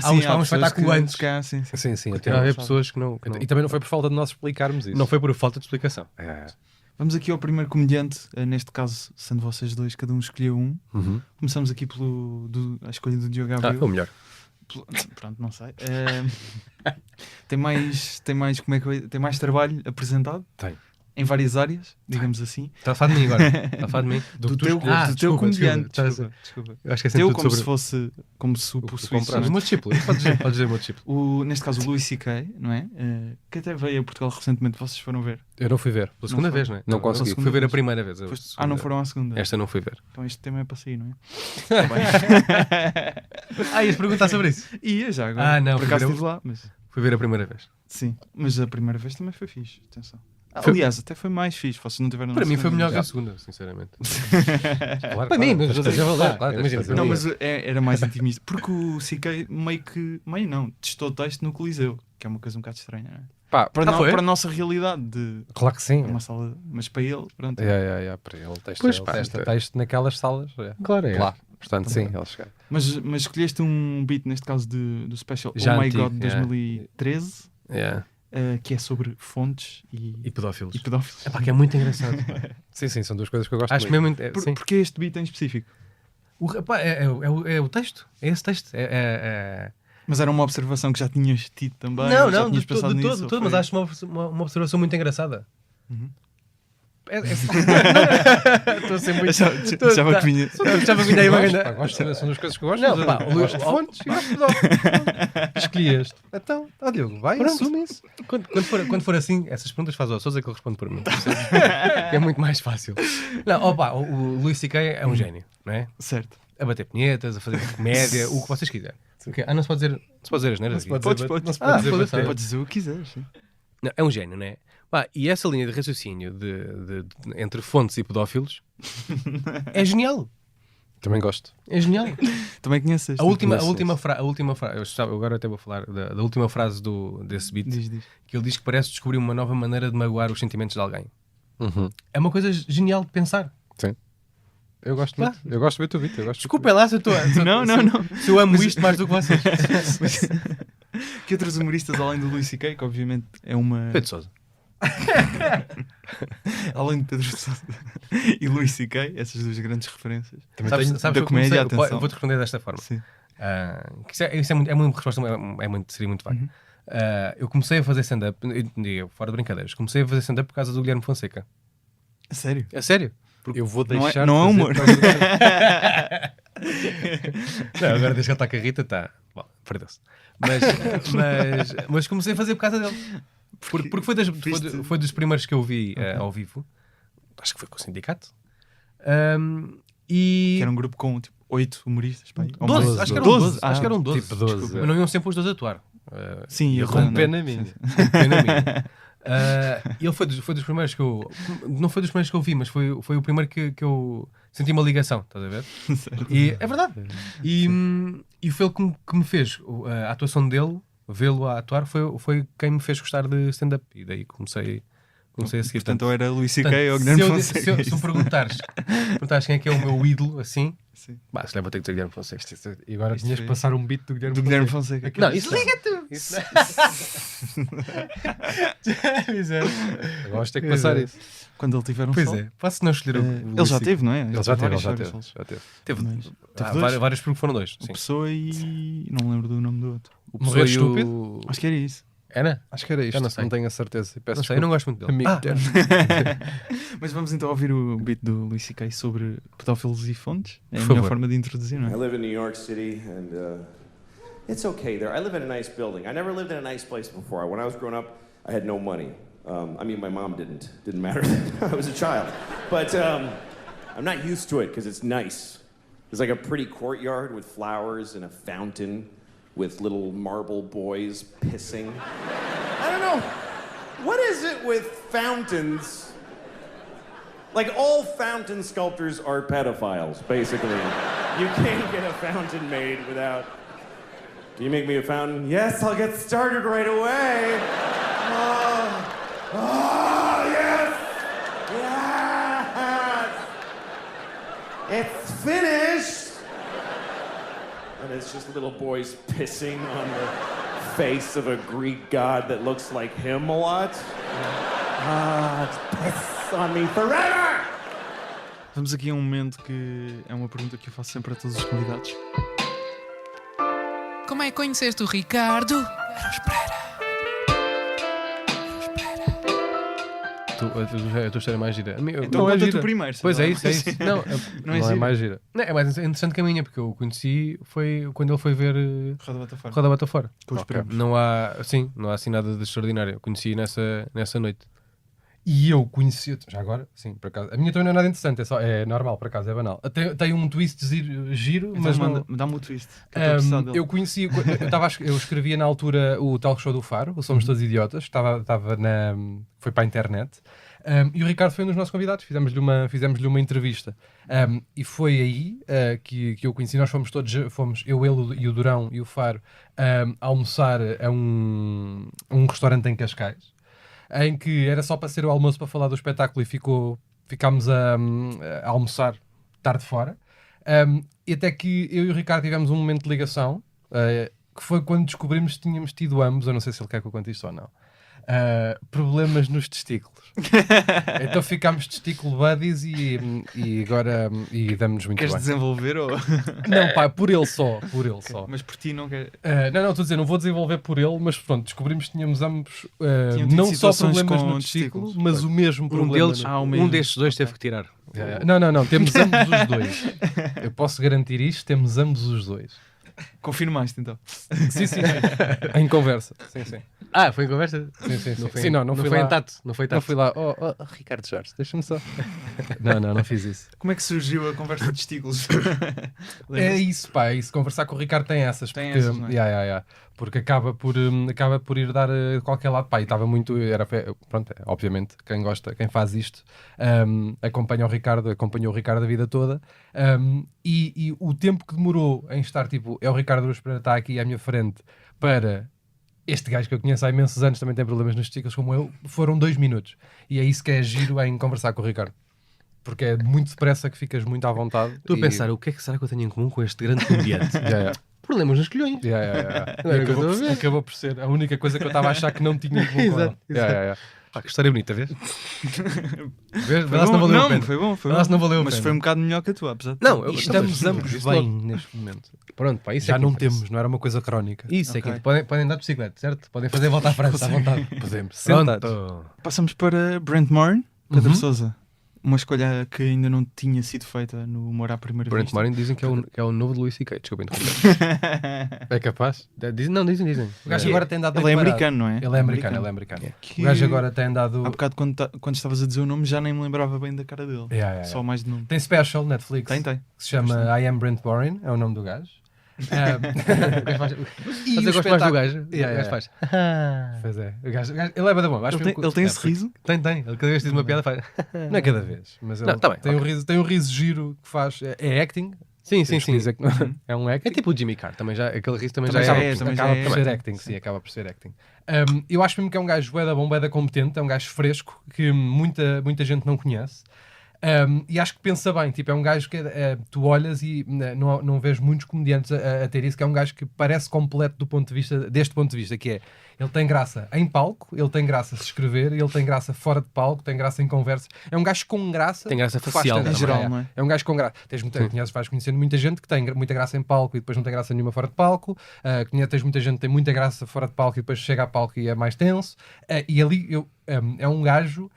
Há um espetáculo antes. Sim, Continua a haver pessoas que não. E também não foi por falta de nós explicarmos isso. Não foi por falta de explicação. Vamos aqui ao primeiro comediante, neste caso, sendo vocês dois, cada um escolheu um. Começamos aqui a escolha do Diogo Abreu. Foi o melhor. Pronto, não sei. Tem mais, como é que tem mais trabalho apresentado? Tem. Em várias áreas, digamos assim. Está a falar de mim agora. Está a falar de mim. Do teu comediante. Desculpa. Eu acho que é teu tudo como se o possuísse. O meu discípulo. Pode dizer o meu discípulo. Neste caso o Louis C.K., não é? Que até veio a Portugal recentemente, vocês foram ver. Eu não fui ver. Pela segunda vez, não é? Não consegui. Fui ver a primeira vez. Não foram à segunda. Esta não fui ver. Então este tema é para sair, não é? Ias perguntar sobre isso? Ia já agora. Não. Por acaso estive lá, mas... Fui ver a primeira vez. Sim, mas a primeira vez também foi fixe. Atenção. Aliás, até foi mais fixe. Vocês não tiveram. Para mim foi melhor que a segunda, sinceramente. Claro, para mim, mas já valeu. Não, mas era mais intimista. Porque o CK meio não, testou o texto no Coliseu, que é uma coisa um bocado estranha, não é? Para a nossa realidade de claro que sim. Uma sala, mas para ele, pronto. Para ele testa texto naquelas salas. Claro, é. Lá. Portanto, sim, ele chega. Mas escolheste um beat, neste caso, do special já Oh My antigo, God 2013. Que é sobre fontes e pedófilos. É que é muito engraçado. Sim, são duas coisas que eu gosto Acho muito. Mesmo. Porque este beat em específico? É o texto. É esse texto. Mas era uma observação que já tinhas tido também? Não, de todo, mas acho uma observação muito engraçada. Estou a ser muito. Achava que vinha. Gosto de são duas coisas que eu gosto. Não, pá, gosto de fontes e gosto de escolhi este. Então, Diogo, vai, assume isso. Quando for assim, essas perguntas faz ao Sousa que ele responde por mim. É muito mais fácil. Não, o Louis C.K. é um gênio, não é? Certo. A bater punhetas, a fazer comédia, o que vocês quiserem. Não se pode dizer as neiras aqui. Pode dizer o que quiseres. Não, é um gênio, não é? E essa linha de raciocínio entre fontes e pedófilos é genial. Também gosto. É genial. Também conheces. A última frase, eu agora até vou falar da última frase desse beat, diz. Que ele diz que parece descobrir uma nova maneira de magoar os sentimentos de alguém. É uma coisa genial de pensar. Sim. Eu gosto muito. Eu gosto muito do beat. Desculpem lá se eu estou. Não. Se eu amo isto mais do que vocês. Que outros humoristas, além do Louis C.K., que obviamente é uma. Pedro Sousa. Além de Pedro Sousa e Louis C.K., essas duas grandes referências. Sabes da comédia, atenção. Eu vou-te responder desta forma. Sim. Isso é uma resposta, seria muito vaga. Eu comecei a fazer stand-up, fora de brincadeiras, comecei a fazer stand-up por causa do Guilherme Fonseca. A sério? É sério? Porque eu vou deixar. Não é humor. Não, agora desde que ele está com a Rita, está. Bom, perdeu-se. Mas comecei a fazer por causa dele. Porque foi dos primeiros que eu vi ao vivo. Acho que foi com o Sindicato. Que era um grupo com tipo 8 humoristas. 12, acho que eram 12. Acho que eram 12. Tipo 12. Mas não iam sempre os 12 a atuar. Sim, eu com pena minha. Ele foi dos primeiros que eu. Não foi dos primeiros que eu vi, mas foi o primeiro que eu senti uma ligação, estás a ver? E é verdade. E foi ele que me fez a atuação dele, vê-lo a atuar, foi quem me fez gostar de stand-up. E daí comecei a seguir. Portanto, ou era Louis C.K. ou Guilherme Fonseca. Se me perguntares quem é que é o meu ídolo, assim, se leva a ter que dizer Guilherme Fonseca. E agora tinhas que passar um beat do Guilherme Fonseca. Não, isso liga tu! Agora ter que passar isso. Quando ele tiver um pois sol. é, posso não escolher ele já teve, não é? Ele já teve. Teve vários porque foram dois. O Pessoa e... não me lembro do nome do outro. O Pessoa Estúpido? Acho que era isso. Era? Acho que era isto. Não tenho a certeza. Não sei, eu não gosto muito dele. Mas vamos então ouvir o beat do Louis C.K. sobre pedófilos e fontes. É a Por melhor favor. forma de introduzir, não é? I live in New York City, and it's okay there. I live in a nice building. I never lived in a nice place before. When I was growing up, I had no money. I mean, my mom didn't matter. I was a child. But I'm not used to it because it's nice. There's like a pretty courtyard with flowers and a fountain. with little marble boys pissing. I don't know. What is it with fountains? Like, all fountain sculptors are pedophiles, basically. You can't get a fountain made without... Can you make me a fountain? Yes, I'll get started right away. Oh, yes! Yes! It's finished! And it's just little boys pissing on the face of a Greek god that looks like him a lot. Piss on me forever! Vamos aqui a um momento que é uma pergunta que eu faço sempre a todos os convidados. Como é que conheceste o Ricardo? A tua história é mais gira. Então conta tu primeiro. Pois é isso. Não é gira. mais gira. Não, é mais interessante que a minha, porque eu o conheci foi quando ele foi ver Roda Bota Fora. Roda Fora. Com os prémios. Não há assim nada de extraordinário. Eu conheci nessa noite. E eu conheci, já agora, sim, por acaso. A minha também não é nada interessante, é normal, por acaso, é banal. Tem um twist giro, Então mas dá-me o twist. eu conheci, eu escrevia na altura o talk show do Faro, o Somos Todos Idiotas, foi para a internet, e o Ricardo foi um dos nossos convidados, fizemos-lhe uma entrevista. E foi aí que eu conheci, nós fomos eu, ele e o Durão e o Faro almoçar a um restaurante em Cascais, em que era só para ser o almoço para falar do espetáculo, e ficámos a almoçar tarde fora. E até que eu e o Ricardo tivemos um momento de ligação, que foi quando descobrimos que tínhamos tido ambos, eu não sei se ele quer que eu conte isto ou não, problemas nos testículos. Então ficámos testículo buddies e agora damos muito Queres bem. desenvolver ou... Não, pá, por ele só. Mas por ti não quer... Não, estou a dizer, não vou desenvolver por ele, mas pronto, descobrimos que tínhamos ambos tido não só situações problemas com no testículo, testículos. mas o mesmo problema. Um destes dois teve que tirar. Não, temos ambos os dois. Eu posso garantir isto, temos ambos os dois. Confirmaste, então. Sim. Em conversa. Sim. Foi em conversa? Sim. Não fui foi lá. em tato. Não foi em Não tato. fui lá, Ricardo Jorge, deixa-me só. Não fiz isso. Como é que surgiu a conversa de testículos? É isso, conversar com o Ricardo tem essas. Tem porque, essas, não é? Porque acaba por ir dar a qualquer lado. E estava muito... Pronto, obviamente, quem faz isto, acompanhou o Ricardo a vida toda. E o tempo que demorou em estar, tipo, é o Ricardo Araújo Pereira está aqui à minha frente para... Este gajo que eu conheço há imensos anos também tem problemas nos testículos como eu, foram 2 minutos. E é isso que é giro em conversar com o Ricardo. Porque é muito depressa que ficas muito à vontade. Estou a pensar, o que é que será que eu tenho em comum com este grande comediante? Problemas nos colhões. Acabou por ser a única coisa que eu estava a achar que não tinha em comum com ele. Que história bonita, vês? Foi bom. Não valeu a mas pena. foi um bocado melhor que a tua, apesar de Não, Estamos ambos bem neste momento. Pronto, pá, isso Já é que não interessa. temos, não era uma coisa crónica. Isso Ok. é que podem andar de bicicleta, certo? Podem fazer a volta à França à vontade. Podemos. Sentados. Pronto. Passamos para Brent Morin, Pedro Sousa. Uma escolha que ainda não tinha sido feita no Humor à Primeira Brent Vista. Morin dizem que é o novo de Louis C.K. Desculpa interromper. É capaz? Dizem. O gajo agora tem dado Ele é bem parado. americano, não é? Ele é americano. Que... O gajo agora tem dado... Há bocado, quando estavas a dizer o nome, já nem me lembrava bem da cara dele. Só mais de nome. Tem special Netflix. Tem. Que se chama I Am Brent Morin, é o nome do gajo. Mas eu gosto mais do gajo. O gajo faz. Pois é. O gajo, ele é bada bom. Ele tem esse riso? Tem. Ele cada vez diz uma piada faz. Não é cada vez, mas ele Não, tá bem, tem um riso giro que faz. É acting. Sim. Dizer que não- é um acting. É tipo o Jimmy Carr, aquele riso também Também já já é. é. também Acaba já por é. ser acting, sim, acaba por ser acting. Eu acho mesmo que é um gajo bué da bom, bué da competente, é um gajo fresco que muita gente não conhece. E acho que pensa bem, tipo, é um gajo que tu olhas e não vês muitos comediantes a ter isso, que é um gajo que parece completo deste ponto de vista, que é, ele tem graça em palco, ele tem graça a se escrever, ele tem graça fora de palco, tem graça em conversas, é um gajo com graça. Tem graça que faz facial, stand-up. em geral, não é? É um gajo com graça. Vais conhecendo muita gente que tem muita graça em palco e depois não tem graça nenhuma fora de palco. Tens muita gente que tem muita graça fora de palco e depois chega a palco e é mais tenso. E ali é um gajo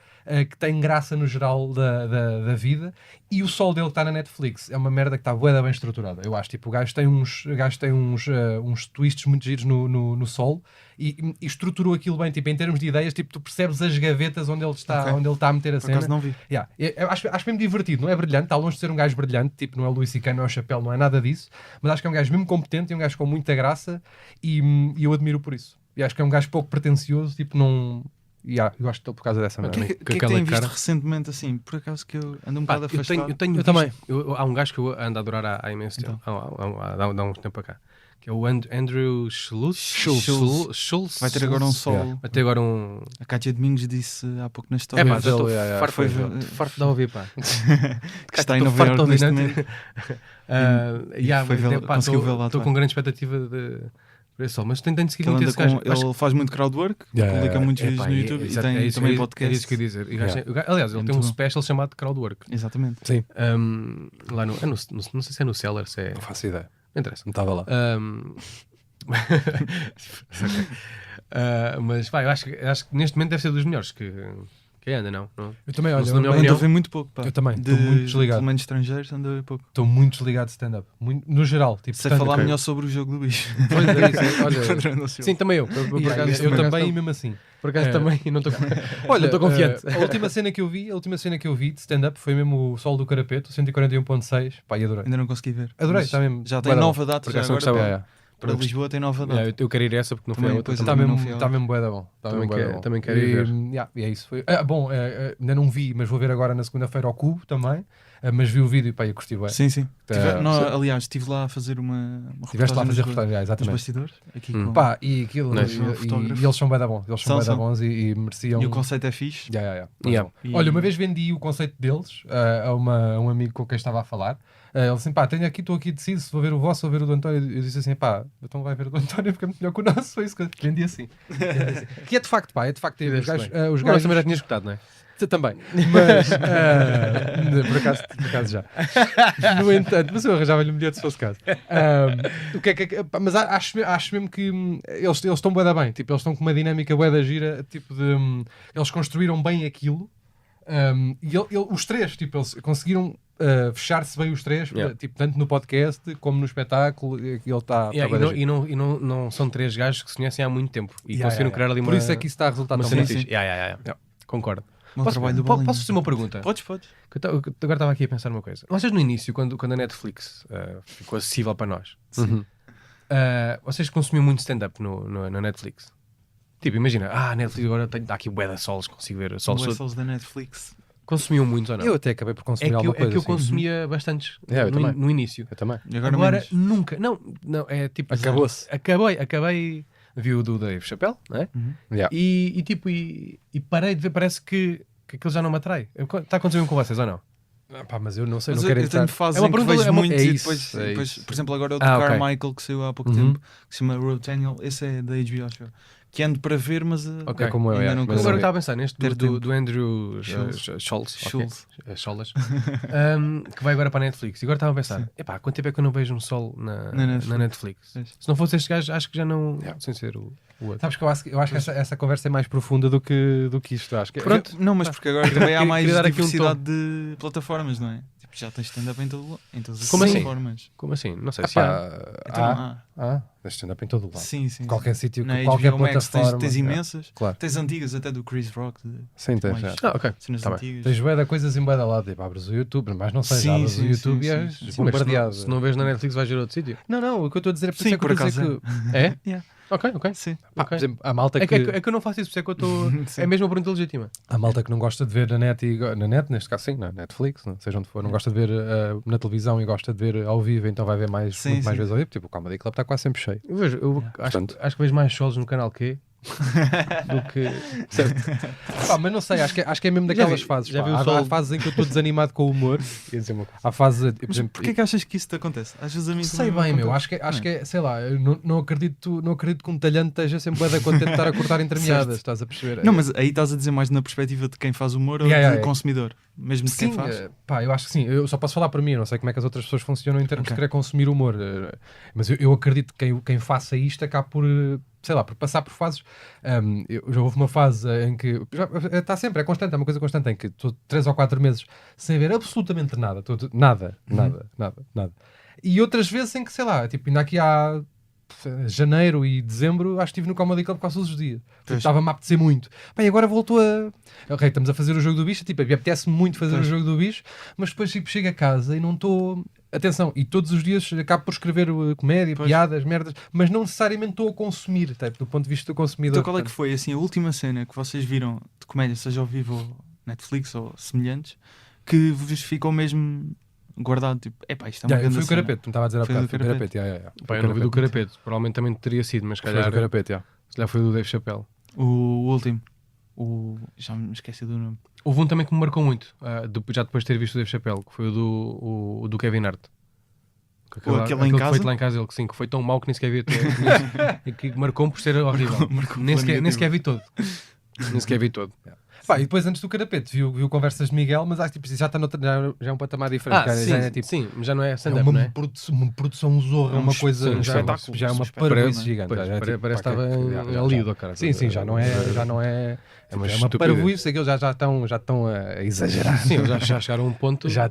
que tem graça no geral da vida, e o sol dele que está na Netflix é uma merda que está bué da bem estruturada. Eu acho, tipo, o gajo tem uns twists muito giros no sol e estruturou aquilo bem, tipo, em termos de ideias, tipo, tu percebes as gavetas onde ele está, onde ele está a meter a Por acaso cena. não vi. Yeah. Eu acho mesmo divertido, não é brilhante, está longe de ser um gajo brilhante, tipo, não é o Luís C.K., não é o Chappelle, não é nada disso, mas acho que é um gajo mesmo competente e um gajo com muita graça, e eu admiro por isso. E acho que é um gajo pouco pretencioso, tipo, não... eu gosto dele por causa dessa merda. O que é que têm visto recentemente assim? Por acaso que eu ando um bocado afastado. Eu também. Há um gajo que eu ando a adorar há imenso tempo. Há uns tempo para cá. Que é o Andrew Schultz. Vai ter agora um solo. Vai ter agora um... A Kátia Domingos disse há pouco na história. pá, já estou farto de ouvir, pá. Que está em Nova Iorque neste momento. Conseguiu ver lá. Estou com grande expectativa de... Mas tentando seguir muito esse gajo. Ele faz muito crowdwork, publica muitos vídeos no YouTube e tem também podcast. É isso que eu ia dizer. Aliás, ele tem um special chamado Crowdwork. Exatamente. Sim. Lá não sei se é no Cellar, se é... Não faço ideia. Não interessa. Não estava lá. Mas vai, eu acho que neste momento deve ser dos melhores que anda, não? Eu também, olha, ando a ver muito pouco, pá. Eu também, estou muito desligado. De estrangeiros, ando a ver pouco. Estou muito desligado de stand-up. No geral. Tipo, sei falar melhor sobre o jogo do bicho. Pois é isso. Olha, sim, também eu. Eu também, mesmo assim. Por acaso também, não estou olha, confiante. A última cena que eu vi de stand-up foi mesmo o Sol do Carapeto, 141.6. Pá, e adorei. Ainda não consegui ver. Adorei, está mesmo. Já tem nova data, já agora. Para Lisboa tem nova data. Eu quero ir a essa porque não foi a outra. Está mesmo bué da bom. Também quero ir ver. E é isso. Bom, ainda não vi, mas vou ver agora na segunda-feira ao Cubo também. Mas vi o vídeo e pá, eu curti bem. Sim. Aliás, estive lá a fazer uma Estiveste lá a fazer reportagem, exatamente. Nos bastidores. Aqui com... Pá, e aquilo. E eles são bué da bons. Eles são bué da bons e mereciam. E o conceito é fixe. Olha, uma vez vendi o conceito deles a um amigo com quem estava a falar. Ele assim, pá, estou aqui decidido se vou ver o vosso ou ver o do António. Eu disse assim, pá, então vai ver o do António porque é muito melhor que o nosso. Foi isso que eu vendi assim. Que é de facto, pá, os gajos também já tinha escutado, não é? Também, mas por acaso já. No entanto, mas eu arranjava-lhe um bilhete se fosse caso. Mas acho mesmo que eles estão bué da bem, tipo, eles estão com uma dinâmica bué da gira, tipo de eles construíram bem aquilo, e os três, tipo, eles conseguiram fechar-se bem os três, tipo, tanto no podcast como no espetáculo, ele está e não são três gajos que se conhecem há muito tempo e conseguiram criar ali uma... Por isso é que isso está a resultar tão bem. Concordo. Posso fazer uma pergunta? Podes. Agora estava aqui a pensar numa coisa. Vocês no início, quando a Netflix ficou acessível para nós, vocês consumiam muito stand-up na Netflix? Tipo, imagina, a Netflix agora dá aqui bué de solos, consigo ver solos da Netflix. Consumiam muitos ou não? Eu até acabei por consumir alguma coisa. É que eu consumia bastantes no início. Eu também. Agora nunca. Não, é tipo... Acabou-se. Acabei... Vi o do Dave Chappelle, não é? E parei de ver, parece que aquilo já não me atrai. Está acontecendo com vocês ou não? Pá, mas eu não sei, mas não quero entrar. Eu tenho fases em que vejo muito e depois, por exemplo, agora o do Carmichael que saiu há pouco tempo, que se chama Rotennial, esse é da HBO Show. Que ando para ver, mas é como eu, ainda não consigo. Agora eu estava a pensar neste do Andrew Schultz, que vai agora para a Netflix. E agora estava a pensar, epá, quanto tempo é que eu não vejo um solo na Netflix? Se não fosse este gajo, acho que já não... Sem ser o outro. Sabes que eu acho que essa conversa é mais profunda do que isto. Acho que pronto, não, mas porque agora também há mais diversidade de plataformas, não é? Tipo, já tens stand-up em todas as plataformas. Como assim? Não sei se há. Tens stand-up em todo o lado. Sim. Qualquer sítio, qualquer plataforma. Tens imensas. Claro. Tens antigas até do Chris Rock. Sim, tens. Cenas antigas. Tens bué de coisas em bué de lado. Tipo, abres o YouTube, mas não sei, abres o YouTube e és bombardeado. Se não vês na Netflix vais ver outro sítio. Não, o que eu estou a dizer é por isso por acaso. É? Ok. Sim. Por exemplo, a malta que... É que eu não faço isso, por isso é que eu estou... É mesmo uma pergunta legítima. A malta que não gosta de ver na net, neste caso sim, na Netflix, seja onde for, não gosta de ver na televisão e gosta de ver ao vivo, então vai ver mais vezes ao vivo. Tipo, o Comedy Club está quase sempre cheio. Eu acho que vejo mais solos no canal Q do que... Certo. Mas não sei, acho que é mesmo daquelas fases. Há fases em que eu estou desanimado com o humor. Há fases... Por exemplo, porquê que achas que isso te acontece? Às vezes a mim sei bem, meu. Acho que é, sei lá, eu não acredito que um talhante esteja sempre bué da contente de estar a cortar entremeadas, estás a perceber? Não, mas aí estás a dizer mais na perspectiva de quem faz humor ou do consumidor? Mesmo de quem faz? Eu acho que sim. Eu só posso falar para mim, eu não sei como é que as outras pessoas funcionam em termos de querer consumir humor. Mas eu acredito que quem faça isto acaba por sei lá, por passar por fases. Já houve uma fase em que está sempre, é constante, é uma coisa constante, em que estou 3 ou 4 meses sem ver absolutamente nada, nada. E outras vezes em que, sei lá, tipo, ainda aqui há janeiro e dezembro, acho que estive no Comedy Club quase todos os dias. Estava-me a apetecer muito. Bem, agora voltou a... Ok, estamos a fazer o jogo do bicho, tipo, apetece-me muito fazer o jogo do bicho, mas depois tipo, chego a casa e não estou... Atenção, e todos os dias acabo por escrever comédia, piadas, merdas, mas não necessariamente estou a consumir, tipo, do ponto de vista do consumidor. Então qual é que foi, assim, a última cena que vocês viram de comédia, seja ao vivo ou Netflix ou semelhantes, que vos ficou mesmo guardado, tipo, epá, isto é uma grande Foi o cena. Carapeto, me estava a dizer há bocado. Foi o Carapeto, Pá, eu não vi do Carapeto, provavelmente também teria sido, mas se calhar, Foi do Carapeto, se calhar foi do Dave Chappelle. O último, já me esqueci do nome. Houve um também que me marcou muito, já depois de ter visto o Dave Chappelle, que foi o do Kevin Hart. Aquele em que casa? foi lá em casa, ele, sim, que foi tão mau que nem sequer vi todo. E que marcou-me por ser horrível. Nem sequer vi todo. Nem sequer vi todo. Pá, e depois antes do Carapeto viu Conversas de Miguel, mas acho que tipo, já está já é um patamar diferente. Sim, já é, tipo, sim, já não é stand-up, não é? uma produção zorra, uma coisa, sim, já, espetáculo, já é uma espetáculo, parvoíce não é? gigante. Pois, Já é, tipo, parece que pá, estava em Lido, cara. Sim, já não é uma é uma parvoíce, aqueles já estão a exagerar. Sim, eles já chegaram a um ponto. Já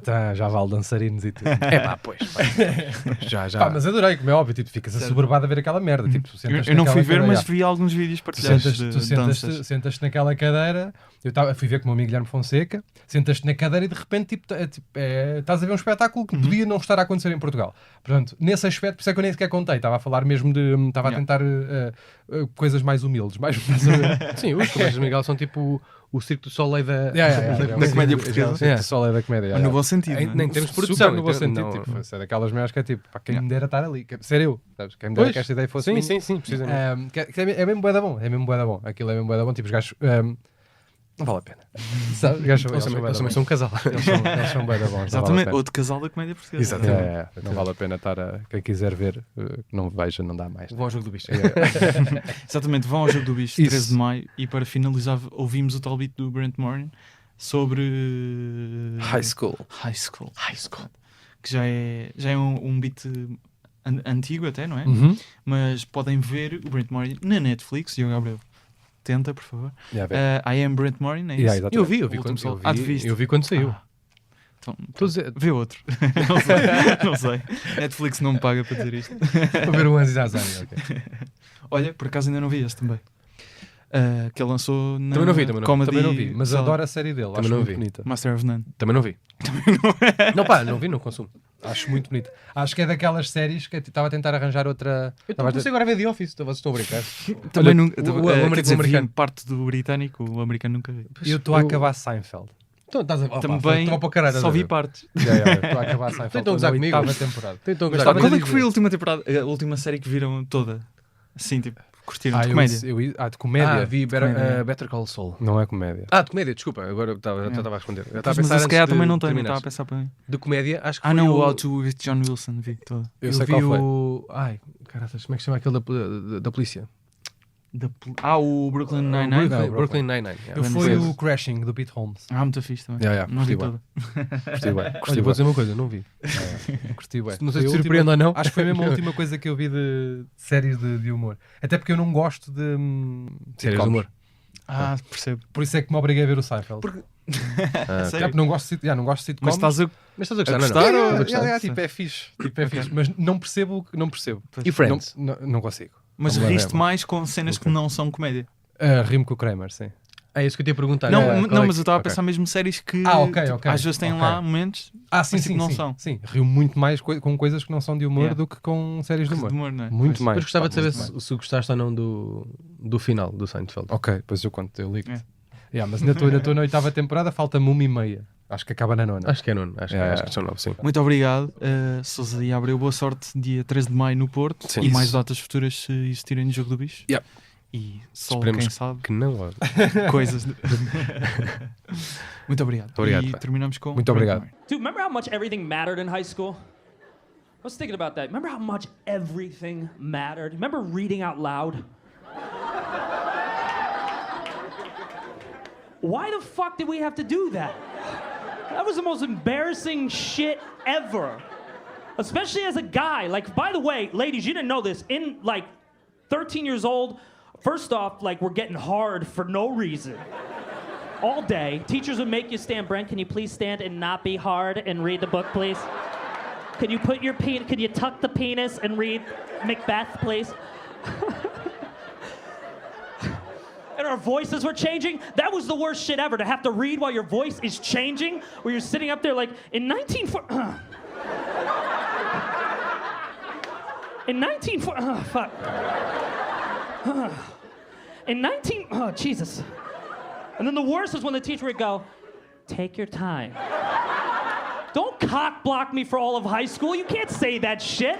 vale dançarinos e tudo. É pá, pois. Já. Pá, mas adorei, como é óbvio, tipo, ficas assoberbado a ver aquela merda. Tipo, eu não fui ver, mas vi alguns vídeos partilhados tu de danças. sentas-te naquela cadeira. Fui ver com o meu amigo Guilherme Fonseca, sentas-te na cadeira e de repente estás a ver um espetáculo que podia não estar a acontecer em Portugal. Portanto, nesse aspecto, por isso é que eu nem sequer contei. Estava a falar mesmo estava a tentar coisas mais humildes. Sim, os Comédias de Miguel são tipo o Circo do Soleil da comédia portuguesa. Soleil da comédia. Mas no bom sentido. Nem temos Super produção. no bom sentido. Tipo, é daquelas merdas que é tipo, pá, quem me dera estar ali. Ser eu. Sabes? Quem me dera que esta ideia fosse minha. Sim, precisamente. É mesmo bué da bom. Aquilo é mesmo bué da bom. Tipo, os gajos... não vale a pena. Sabe? Os gajos Eles também são um casal. Eles são bué da bons. Exatamente, outro casal da comédia portuguesa. Exatamente. Não vale a pena estar quem quiser ver, não veja, não dá mais. Vão ao jogo do bicho. Exatamente, vão ao jogo do bicho, 13 de maio, e para finalizar ouvimos o tal beat do Brent Morin sobre High School. Que já é um beat antigo até, não é? Mas podem ver o Brent Morin na Netflix. Diogo Gabriel, tenta, por favor. I Am Brent Morin, é isso? Eu vi quando saiu. Então, vê outro. não sei. Netflix não me paga para dizer isto. Para ver o Anzi Zazani, ok. Olha, por acaso ainda não vi este também. Que ele lançou na Também não vi, mas adoro a série dele. Acho muito bonita. Master of None. Também não vi. Não vi, não consumo. Acho muito bonito. Acho que é daquelas séries que estava a tentar arranjar outra. Eu comecei agora a ver The Office, vocês estão a brincar. Também nunca. O americano. Parte do britânico, o americano nunca vi. Eu estou a acabar Seinfeld. Então estás a também só vi partes. Estou a acabar Seinfeld. Então usar comigo. Oitava temporada. Qual é que foi a última temporada? A última série que viram toda? Assim, tipo, curtiram de comédia? De comédia? Vi Better Call Saul. Não é comédia. De comédia, desculpa. Agora estava a responder. Mas se calhar também não tenho, estava a pensar para mim. De comédia, acho que foi o How to with John Wilson, vi toda. Eu sei qual foi. Ai, caraças, como é que se chama aquele da polícia? O Brooklyn Nine-Nine? Brooklyn Nine-Nine. Foi o Crashing, do Pete Holmes. Muito fixe também. Não vi toda. Curti vou dizer uma coisa, não vi. Curti bem. Não sei se te surpreende ou não. Acho que foi mesmo a última coisa que eu vi de séries de humor. Até porque eu não gosto de séries de humor. Percebo. Por isso é que me obriguei a ver o Seinfeld. Não gosto de sitcoms. Mas estás a gostar, não? Tipo, é fixe. Mas não percebo. E Friends? Não consigo. Mas riste mais com cenas que não são comédia? Rimo com o Kramer, sim. É isso que eu te ia perguntar. Não, mas eu estava a pensar mesmo séries que às vezes têm lá momentos sim, não são. Sim, rio muito mais com coisas que não são de humor do que com séries de humor. Não é? Muito mais. Mas gostava de saber se gostaste ou não do final do Seinfeld. Ok, depois eu conto, eu ligo. Mas ainda estou na 8ª temporada, falta-me 1,5. Acho que acaba na 9ª. Acho que é 9. Acho que são 9, sim. Muito obrigado. Sousa e Abreu, boa sorte dia 13 de maio no Porto. Sim, e mais datas futuras se existirem no Jogo do Bicho. E só esperemos quem sabe que não. Coisas. Muito obrigado. Obrigado, e terminamos com... Muito obrigado. Dude, remember how much everything mattered in high school? I was thinking about that. Remember how much everything mattered? Remember reading out loud? Why the fuck did we have to do that? That was the most embarrassing shit ever. Especially as a guy. Like, by the way, ladies, you didn't know this. In, like, 13 years old. First off, like, we're getting hard for no reason. All day. Teachers would make you stand. Brent, can you please stand and not be hard and read the book, please? Could you put your could you tuck the penis and read Macbeth, please? And our voices were changing. That was the worst shit ever, to have to read while your voice is changing, where you're sitting up there like, in 1940... In 1940... Oh, fuck. In 19... Oh, Jesus. And then the worst is when the teacher would go, take your time. Don't cock block me for all of high school. You can't say that shit.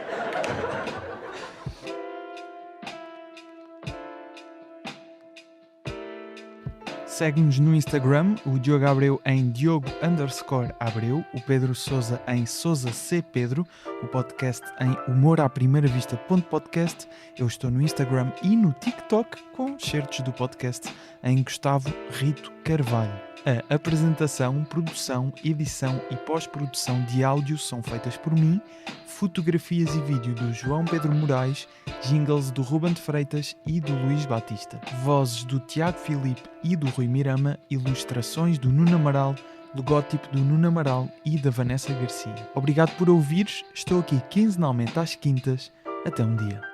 Segue-nos no Instagram, o Diogo Abreu em Diogo_Abreu, o Pedro Sousa em Sousa C. Pedro, o podcast em humoraprimeiravista.podcast. Eu estou no Instagram e no TikTok com certos do podcast em Gustavo Rito Carvalho. A apresentação, produção, edição e pós-produção de áudio são feitas por mim, fotografias e vídeo do João Pedro Moraes, jingles do Ruben de Freitas e do Luís Batista, vozes do Tiago Filipe e do Rui Mirama, ilustrações do Nuno Amaral, logótipo do Nuno Amaral e da Vanessa Garcia. Obrigado por ouvires, estou aqui quinzenalmente às quintas. Até um dia.